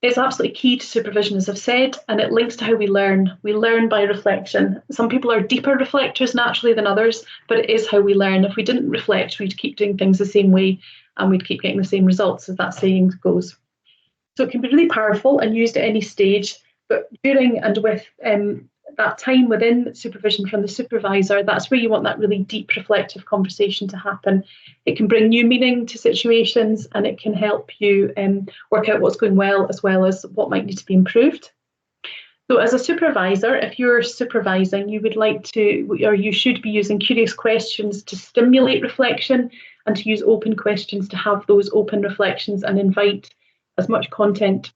It's absolutely key to supervision, as I've said, and it links to how we learn. We learn by reflection. Some people are deeper reflectors naturally than others, but it is how we learn. If we didn't reflect, we'd keep doing things the same way and we'd keep getting the same results, as that saying goes. So it can be really powerful and used at any stage, but during and with that time within supervision from the supervisor, that's where you want that really deep reflective conversation to happen. It can bring new meaning to situations, and it can help you work out what's going well as what might need to be improved. So as a supervisor, if you're supervising, you would like to, or you should be using curious questions to stimulate reflection, and to use open questions to have those open reflections and invite as much content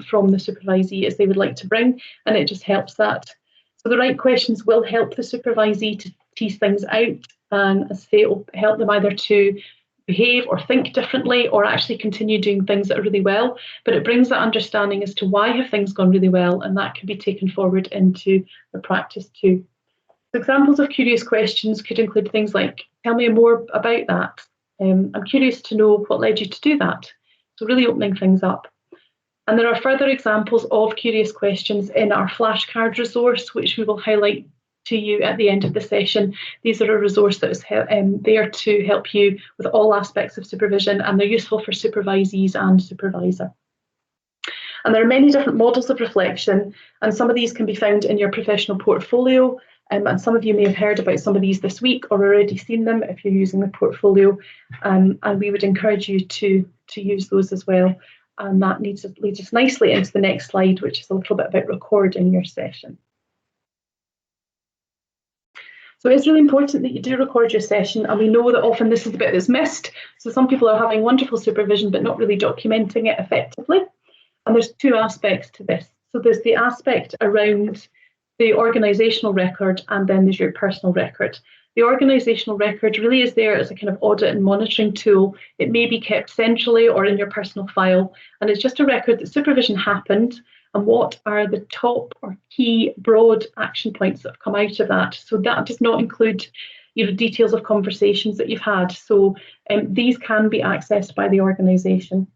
from the supervisee as they would like to bring, and it just helps that. So the right questions will help the supervisee to tease things out, and as they will help them either to behave or think differently, or actually continue doing things that are really well. But it brings that understanding as to why have things gone really well, and that can be taken forward into the practice too. So examples of curious questions could include things like, tell me more about that. I'm curious to know what led you to do that. So really opening things up. And there are further examples of curious questions in our flashcard resource, which we will highlight to you at the end of the session. These are a resource that is there to help you with all aspects of supervision, and they're useful for supervisees and supervisor. And there are many different models of reflection, and some of these can be found in your professional portfolio. And some of you may have heard about some of these this week or already seen them if you're using the portfolio. And we would encourage you to use those as well. And that leads us nicely into the next slide, which is a little bit about recording your session. So it's really important that you do record your session, and we know that often this is the bit that's missed. So some people are having wonderful supervision but not really documenting it effectively. And there's two aspects to this. So there's the aspect around the organisational record, and then there's your personal record. The organisational record really is there as a kind of audit and monitoring tool. It may be kept centrally or in your personal file, and it's just a record that supervision happened and what are the top or key broad action points that have come out of that. So that does not include details of conversations that you've had. So these can be accessed by the organisation.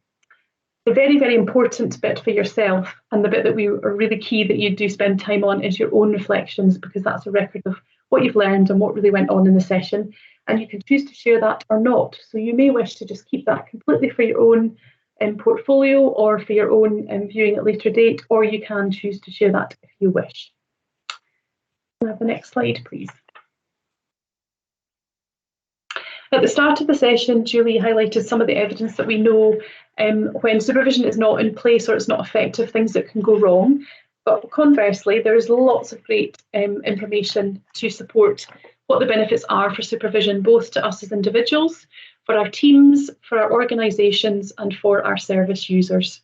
The very, very important bit for yourself, and the bit that we are really key that you do spend time on, is your own reflections, because that's a record of what you've learned and what really went on in the session. And you can choose to share that or not. So you may wish to just keep that completely for your own portfolio or for your own viewing at a later date, or you can choose to share that if you wish. Can I have the next slide, please? At the start of the session, Julie highlighted some of the evidence that we know when supervision is not in place or it's not effective, things that can go wrong. But conversely, there is lots of great information to support what the benefits are for supervision, both to us as individuals, for our teams, for our organisations, and for our service users.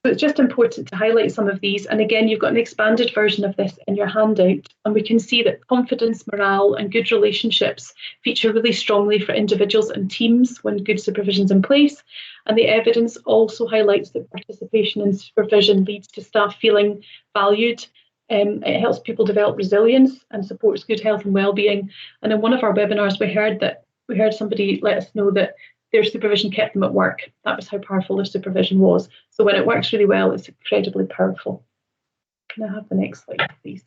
So it's just important to highlight some of these. And again, you've got an expanded version of this in your handout, and we can see that confidence, morale, and good relationships feature really strongly for individuals and teams when good supervision is in place. And the evidence also highlights that participation in supervision leads to staff feeling valued. It helps people develop resilience and supports good health and well-being. And in one of our webinars, we heard somebody let us know that their supervision kept them at work. That was how powerful their supervision was. So when it works really well, it's incredibly powerful. Can I have the next slide, please?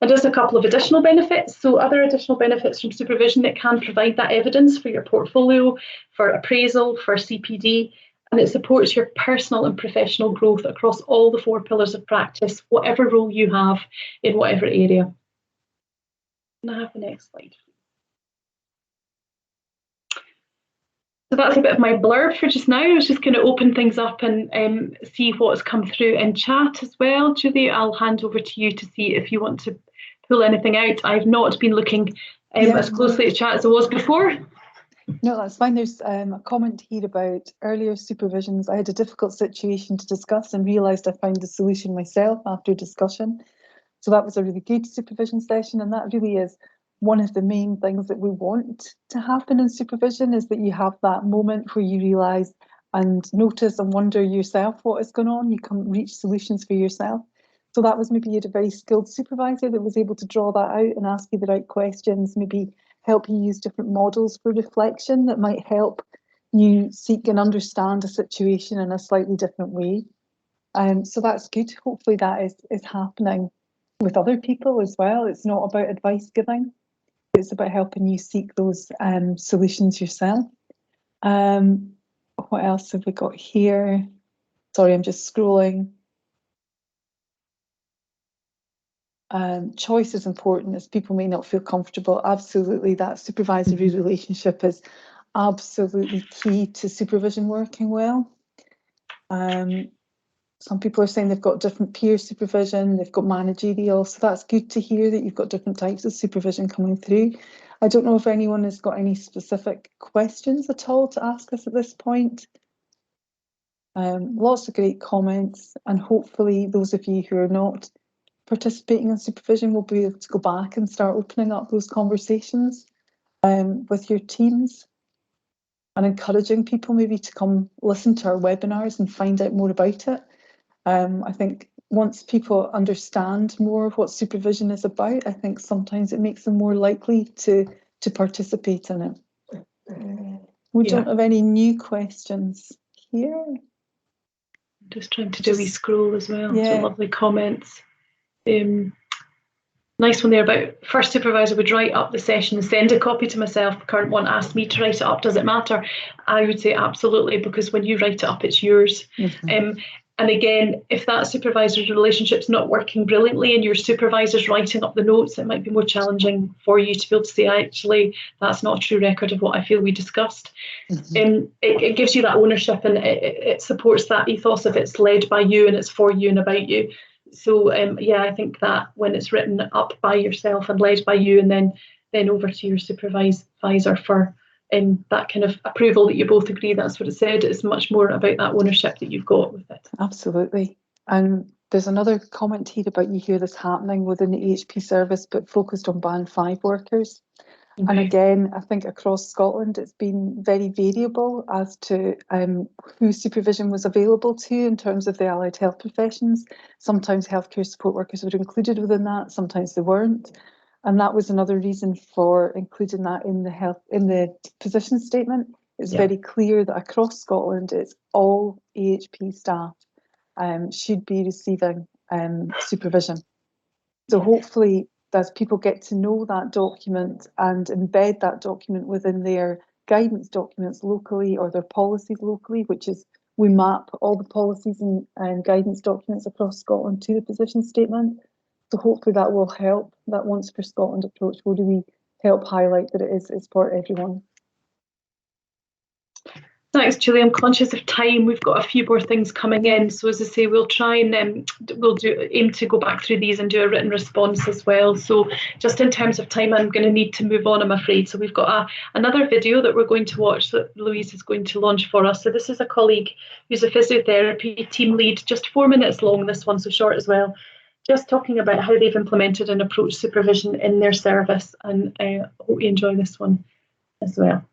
And just a couple of additional benefits. So other additional benefits from supervision that can provide that evidence for your portfolio, for appraisal, for CPD, and it supports your personal and professional growth across all the 4 pillars of practice, whatever role you have in whatever area. Can I have the next slide? So that's a bit of my blurb for just now. I was just going to open things up and see what's come through in chat as well. Julie, I'll hand over to you to see if you want to pull anything out. I've not been looking as closely at chat as I was before. No, that's fine. There's a comment here about earlier supervisions. I had a difficult situation to discuss and realised I found the solution myself after discussion. So that was a really good supervision session, and that really is one of the main things that we want to happen in supervision, is that you have that moment where you realise and notice and wonder yourself what is going on. You can reach solutions for yourself. So that was maybe you had a very skilled supervisor that was able to draw that out and ask you the right questions, maybe help you use different models for reflection that might help you seek and understand a situation in a slightly different way. So that's good. Hopefully that is happening with other people as well. It's not about advice giving. It's about helping you seek those solutions yourself. What else have we got here? Sorry, I'm just scrolling. Choice is important, as people may not feel comfortable. Absolutely, that supervisory relationship is absolutely key to supervision working well. Some people are saying they've got different peer supervision, they've got managerial, so that's good to hear that you've got different types of supervision coming through. I don't know if anyone has got any specific questions at all to ask us at this point. Lots of great comments, and hopefully those of you who are not participating in supervision will be able to go back and start opening up those conversations with your teams, and encouraging people maybe to come listen to our webinars and find out more about it. I think once people understand more of what supervision is about, I think sometimes it makes them more likely to participate in it. We don't have any new questions here. Just trying to do a wee scroll as well. Yeah. Some lovely comments. Nice one there about first supervisor would write up the session and send a copy to myself. The current one asked me to write it up. Does it matter? I would say absolutely, because when you write it up, it's yours. And again, if that supervisor's relationship's not working brilliantly and your supervisor's writing up the notes, it might be more challenging for you to be able to say, actually, that's not a true record of what I feel we discussed. It gives you that ownership, and it supports that ethos of it's led by you and it's for you and about you. So yeah, I think that when it's written up by yourself and led by you, and then over to your supervisor for that kind of approval that you both agree, that's what it said. It's much more about that ownership that you've got with it. Absolutely. And there's another comment here about you hear this happening within the AHP service, but focused on Band 5 workers. And again, I think across Scotland, it's been very variable as to who supervision was available to in terms of the allied health professions. Sometimes healthcare support workers were included within that, sometimes they weren't. And that was another reason for including that in the position statement. It's very clear that across Scotland, it's all AHP staff should be receiving supervision. So hopefully, as people get to know that document and embed that document within their guidance documents locally or their policies locally, which is we map all the policies and guidance documents across Scotland to the position statement. So hopefully that will help, that Once for Scotland approach. How do we help highlight that it's for everyone? Thanks, Julie. I'm conscious of time. We've got a few more things coming in. So as I say, we'll try and aim to go back through these and do a written response as well. So just in terms of time, I'm going to need to move on, I'm afraid. So we've got another video that we're going to watch that Louise is going to launch for us. So this is a colleague who's a physiotherapy team lead, just 4 minutes long, this one, so short as well, just talking about how they've implemented and approached supervision in their service. And I hope you enjoy this one as well.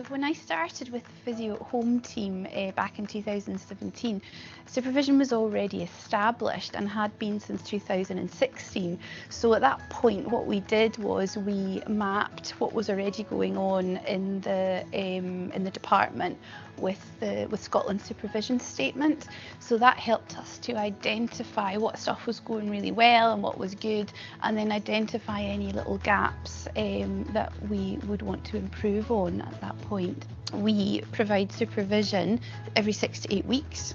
When I started with the Physio at Home team back in 2017, supervision was already established and had been since 2016. So at that point, what we did was we mapped what was already going on in the department with Scotland's supervision statement. So that helped us to identify what stuff was going really well and what was good, and then identify any little gaps that we would want to improve on at that point. We provide supervision every 6 to 8 weeks,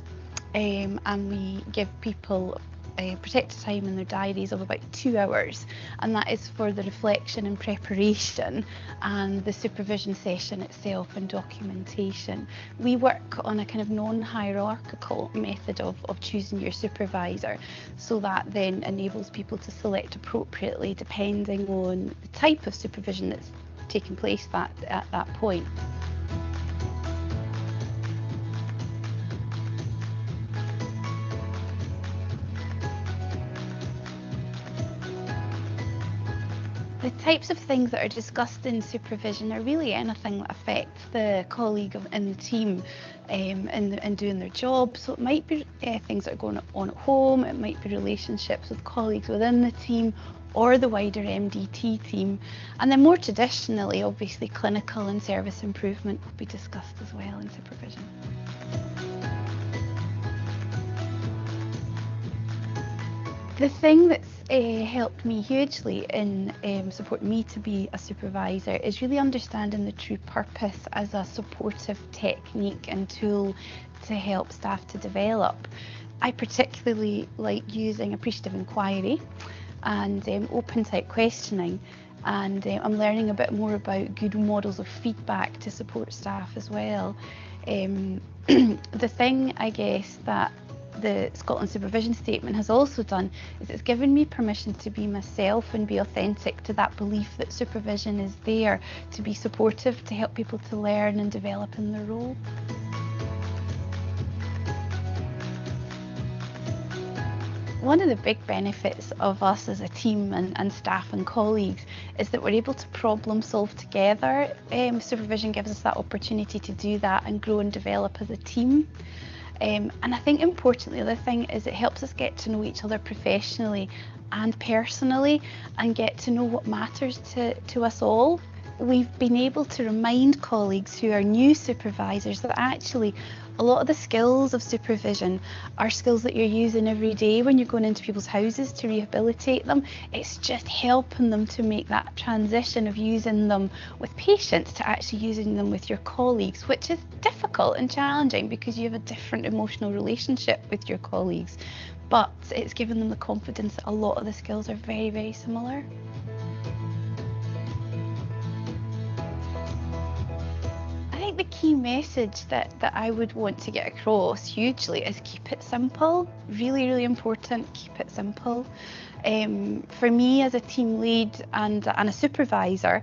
and we give people protected time in their diaries of about 2 hours, and that is for the reflection and preparation and the supervision session itself and documentation. We work on a kind of non-hierarchical method of choosing your supervisor, so that then enables people to select appropriately depending on the type of supervision that's taking place at that point. The types of things that are discussed in supervision are really anything that affects the colleague in the team in doing their job. So it might be things that are going on at home, it might be relationships with colleagues within the team or the wider MDT team. And then more traditionally, obviously, clinical and service improvement will be discussed as well in supervision. The thing that's helped me hugely in supporting me to be a supervisor is really understanding the true purpose as a supportive technique and tool to help staff to develop. I particularly like using appreciative inquiry and open type questioning, and I'm learning a bit more about good models of feedback to support staff as well. The thing, I guess, that the Scotland Supervision Statement has also done is it's given me permission to be myself and be authentic to that belief that supervision is there to be supportive, to help people to learn and develop in their role. One of the big benefits of us as a team and staff and colleagues is that we're able to problem solve together. Supervision gives us that opportunity to do that and grow and develop as a team. And I think importantly, the other thing is it helps us get to know each other professionally and personally and get to know what matters to us all. We've been able to remind colleagues who are new supervisors that actually a lot of the skills of supervision are skills that you're using every day when you're going into people's houses to rehabilitate them. It's just helping them to make that transition of using them with patients to actually using them with your colleagues, which is difficult and challenging because you have a different emotional relationship with your colleagues. But it's given them the confidence that a lot of the skills are very, very similar. I think the key message that I would want to get across hugely is keep it simple. Really, really important, keep it simple. For me as a team lead and a supervisor,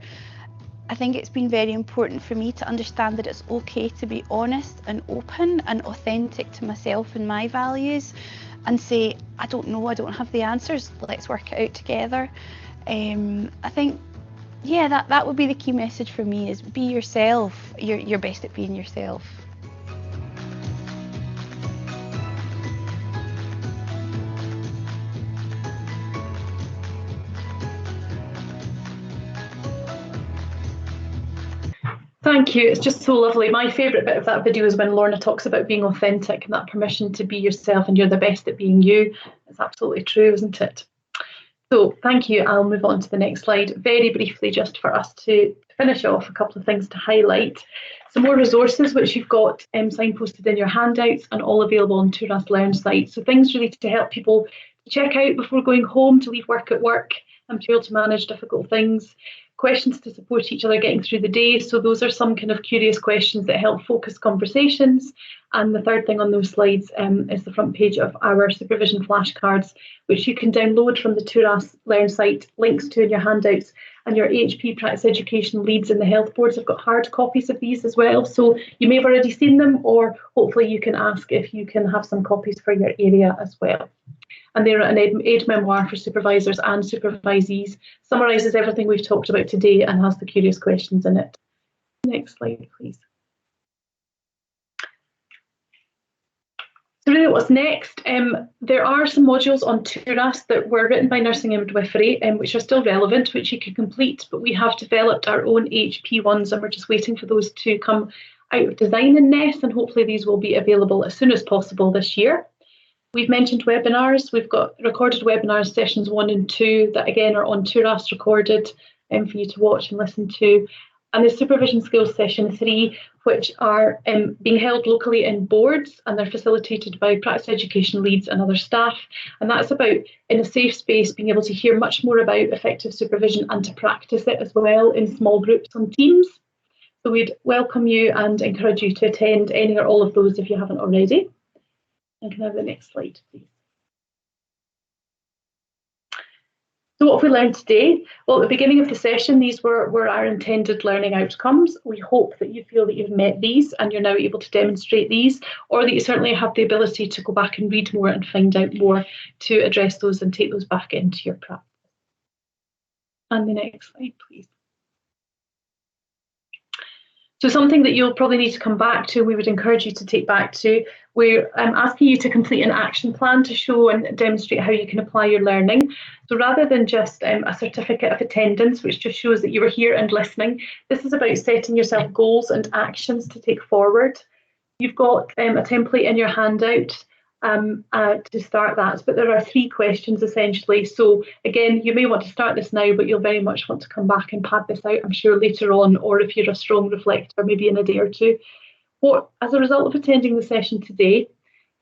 I think it's been very important for me to understand that it's okay to be honest and open and authentic to myself and my values and say, I don't know, I don't have the answers, let's work it out together. I think, yeah, that would be the key message for me, is be yourself. You're best at being yourself. Thank you. It's just so lovely. My favourite bit of that video is when Lorna talks about being authentic and that permission to be yourself and you're the best at being you. It's absolutely true, isn't it? So thank you. I'll move on to the next slide very briefly, just for us to finish off. A couple of things to highlight. Some more resources which you've got signposted in your handouts and all available on TURAS Learn site. So things really to help people check out before going home, to leave work at work and to be able to manage difficult things. Questions to support each other getting through the day. So those are some kind of curious questions that help focus conversations. And the third thing on those slides is the front page of our supervision flashcards, which you can download from the TURAS Learn site, links to in your handouts, and your AHP practice education leads in the health boards have got hard copies of these as well. So you may have already seen them, or hopefully you can ask if you can have some copies for your area as well. And they're an aid memoir for supervisors and supervisees, summarises everything we've talked about today and has the curious questions in it. Next slide, please. So really what's next? There are some modules on TURAS that were written by Nursing and Midwifery, which are still relevant, which you can complete, but we have developed our own AHP ones and we're just waiting for those to come out of design in NES, and hopefully these will be available as soon as possible this year. We've mentioned webinars. We've got recorded webinars, sessions 1 and 2, that again are on TURAS recorded for you to watch and listen to. And the Supervision Skills Session 3, which are being held locally in boards, and they're facilitated by practice education leads and other staff. And that's about, in a safe space, being able to hear much more about effective supervision and to practice it as well in small groups on teams. So we'd welcome you and encourage you to attend any or all of those if you haven't already. And can I have the next slide, please? So what have we learned today? Well, at the beginning of the session, these were our intended learning outcomes. We hope that you feel that you've met these and you're now able to demonstrate these, or that you certainly have the ability to go back and read more and find out more to address those and take those back into your practice. And the next slide, please. So something that you'll probably need to come back to, we would encourage you to take back to, we're asking you to complete an action plan to show and demonstrate how you can apply your learning. So rather than just a certificate of attendance, which just shows that you were here and listening, this is about setting yourself goals and actions to take forward. You've got a template in your handout to start that, but there are 3 questions essentially. So again, you may want to start this now, but you'll very much want to come back and pad this out, I'm sure, later on, or if you're a strong reflector, maybe in a day or two. What, as a result of attending the session today,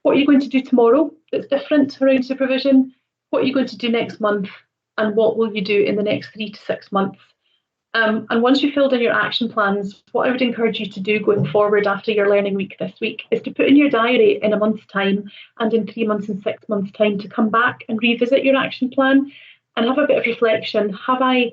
what are you going to do tomorrow that's different around supervision? What are you going to do next month? And what will you do in the next 3 to 6 months? And once you've filled in your action plans, what I would encourage you to do going forward after your learning week this week is to put in your diary in a month's time and in 3 months and 6 months' time to come back and revisit your action plan and have a bit of reflection. Have I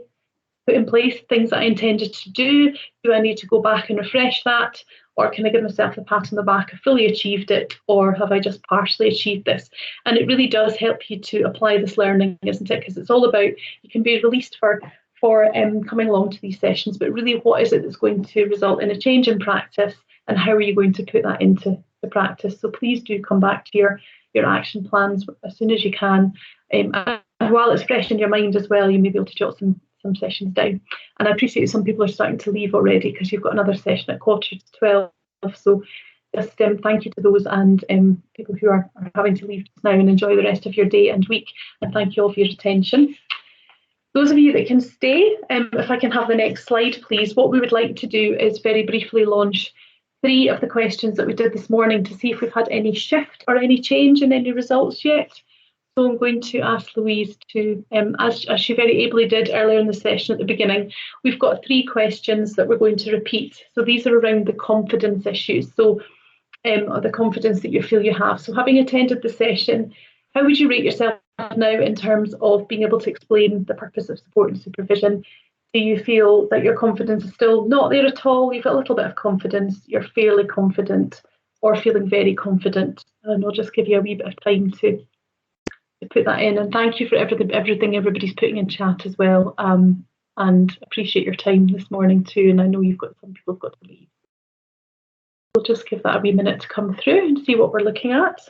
put in place things that I intended to do? Do I need to go back and refresh that? Or can I give myself a pat on the back? I fully achieved it, or have I just partially achieved this? And it really does help you to apply this learning, isn't it? Because it's all about, you can be released for coming along to these sessions, but really what is it that's going to result in a change in practice, and how are you going to put that into the to practice. So please do come back to your action plans as soon as you can. And while it's fresh in your mind as well, you may be able to jot some sessions down. And I appreciate some people are starting to leave already because you've got another session at 11:45. So just thank you to those and people who are having to leave now, and enjoy the rest of your day and week. And thank you all for your attention. Those of you that can stay, if I can have the next slide, please. What we would like to do is very briefly launch 3 of the questions that we did this morning to see if we've had any shift or any change in any results yet. So I'm going to ask Louise to, as she very ably did earlier in the session at the beginning, we've got 3 questions that we're going to repeat. So these are around the confidence issues, so or the confidence that you feel you have. So having attended the session, how would you rate yourself now in terms of being able to explain the purpose of support and supervision? Do you feel that your confidence is still not there at all? You've got a little bit of confidence, you're fairly confident, or feeling very confident? And I'll just give you a wee bit of time to put that in. And thank you for everything everybody's putting in chat as well. And appreciate your time this morning too. And I know some people have got to leave. We'll just give that a wee minute to come through and see what we're looking at.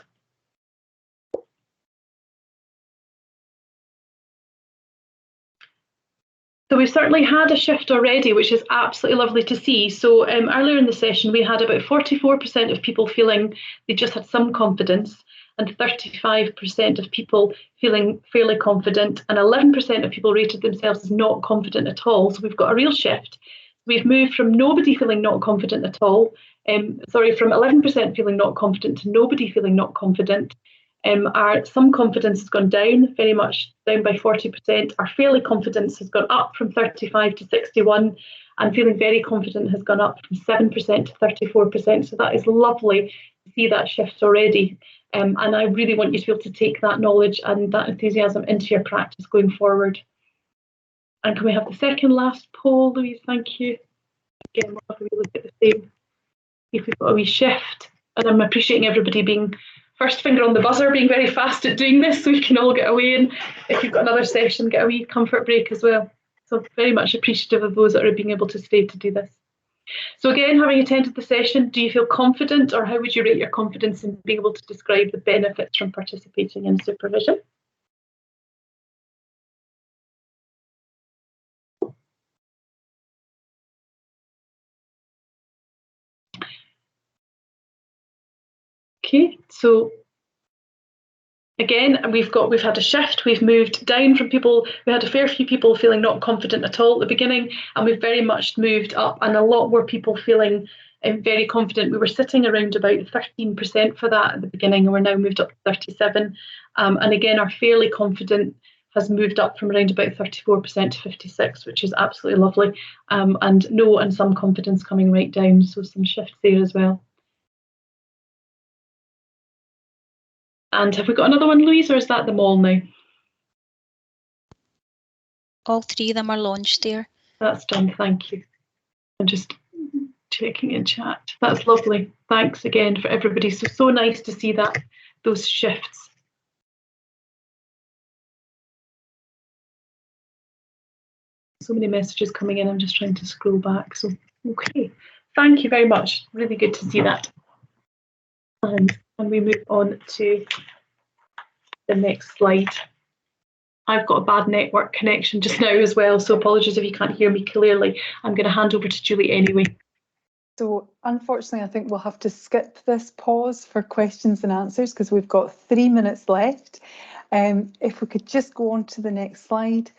So we've certainly had a shift already, which is absolutely lovely to see. So earlier in the session, we had about 44% of people feeling they just had some confidence, and 35% of people feeling fairly confident, and 11% of people rated themselves as not confident at all. So we've got a real shift. We've moved from nobody feeling not confident at all, from 11% feeling not confident to nobody feeling not confident. Some confidence has gone down, very much down by 40%. Our fairly confidence has gone up from 35 to 61, and feeling very confident has gone up from 7% to 34%. So that is lovely to see that shift already. And I really want you to be able to take that knowledge and that enthusiasm into your practice going forward. And can we have the second last poll, Louise? Thank you. Again, we'll have a wee look at the same. See if we've got a wee shift. And I'm appreciating everybody being first finger on the buzzer, being very fast at doing this so we can all get away. And if you've got another session, get a wee comfort break as well. So very much appreciative of those that are being able to stay to do this. So again, having attended the session, do you feel confident, or how would you rate your confidence in being able to describe the benefits from participating in supervision? Okay, so again, we've had a shift. We've moved down from people. We had a fair few people feeling not confident at all at the beginning, and we've very much moved up, and a lot more people feeling very confident. We were sitting around about 13% for that at the beginning, and we're now moved up to 37. And again, our fairly confident has moved up from around about 34% to 56, which is absolutely lovely. And no and some confidence coming right down, so some shifts there as well. And have we got another one, Louise, or is that them all now? All 3 of them are launched there. That's done, thank you. I'm just checking in chat. That's lovely. Thanks again for everybody. So nice to see that, those shifts. So many messages coming in. I'm just trying to scroll back. So, okay. Thank you very much. Really good to see that. And we move on to the next slide. I've got a bad network connection just now as well, so apologies if you can't hear me clearly. I'm going to hand over to Julie anyway. So unfortunately, I think we'll have to skip this pause for questions and answers because we've got 3 minutes left. If we could just go on to the next slide.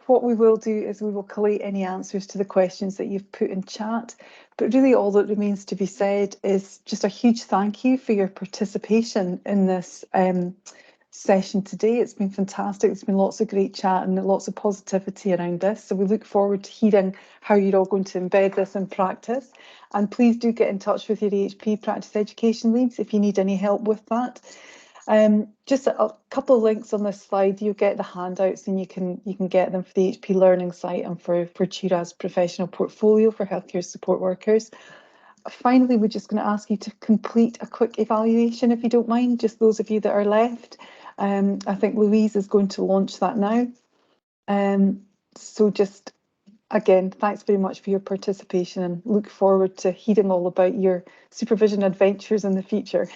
What we will do is we will collate any answers to the questions that you've put in chat. But really all that remains to be said is just a huge thank you for your participation in this session today. It's been fantastic. There's been lots of great chat and lots of positivity around this. So we look forward to hearing how you're all going to embed this in practice. And please do get in touch with your AHP practice education leads if you need any help with that. Just a couple of links on this slide. You'll get the handouts and you can get them for the AHP Learning site and for CHIRA's professional portfolio for healthcare support workers. Finally, we're just going to ask you to complete a quick evaluation if you don't mind, just those of you that are left. I think Louise is going to launch that now. So just again, thanks very much for your participation and look forward to hearing all about your supervision adventures in the future.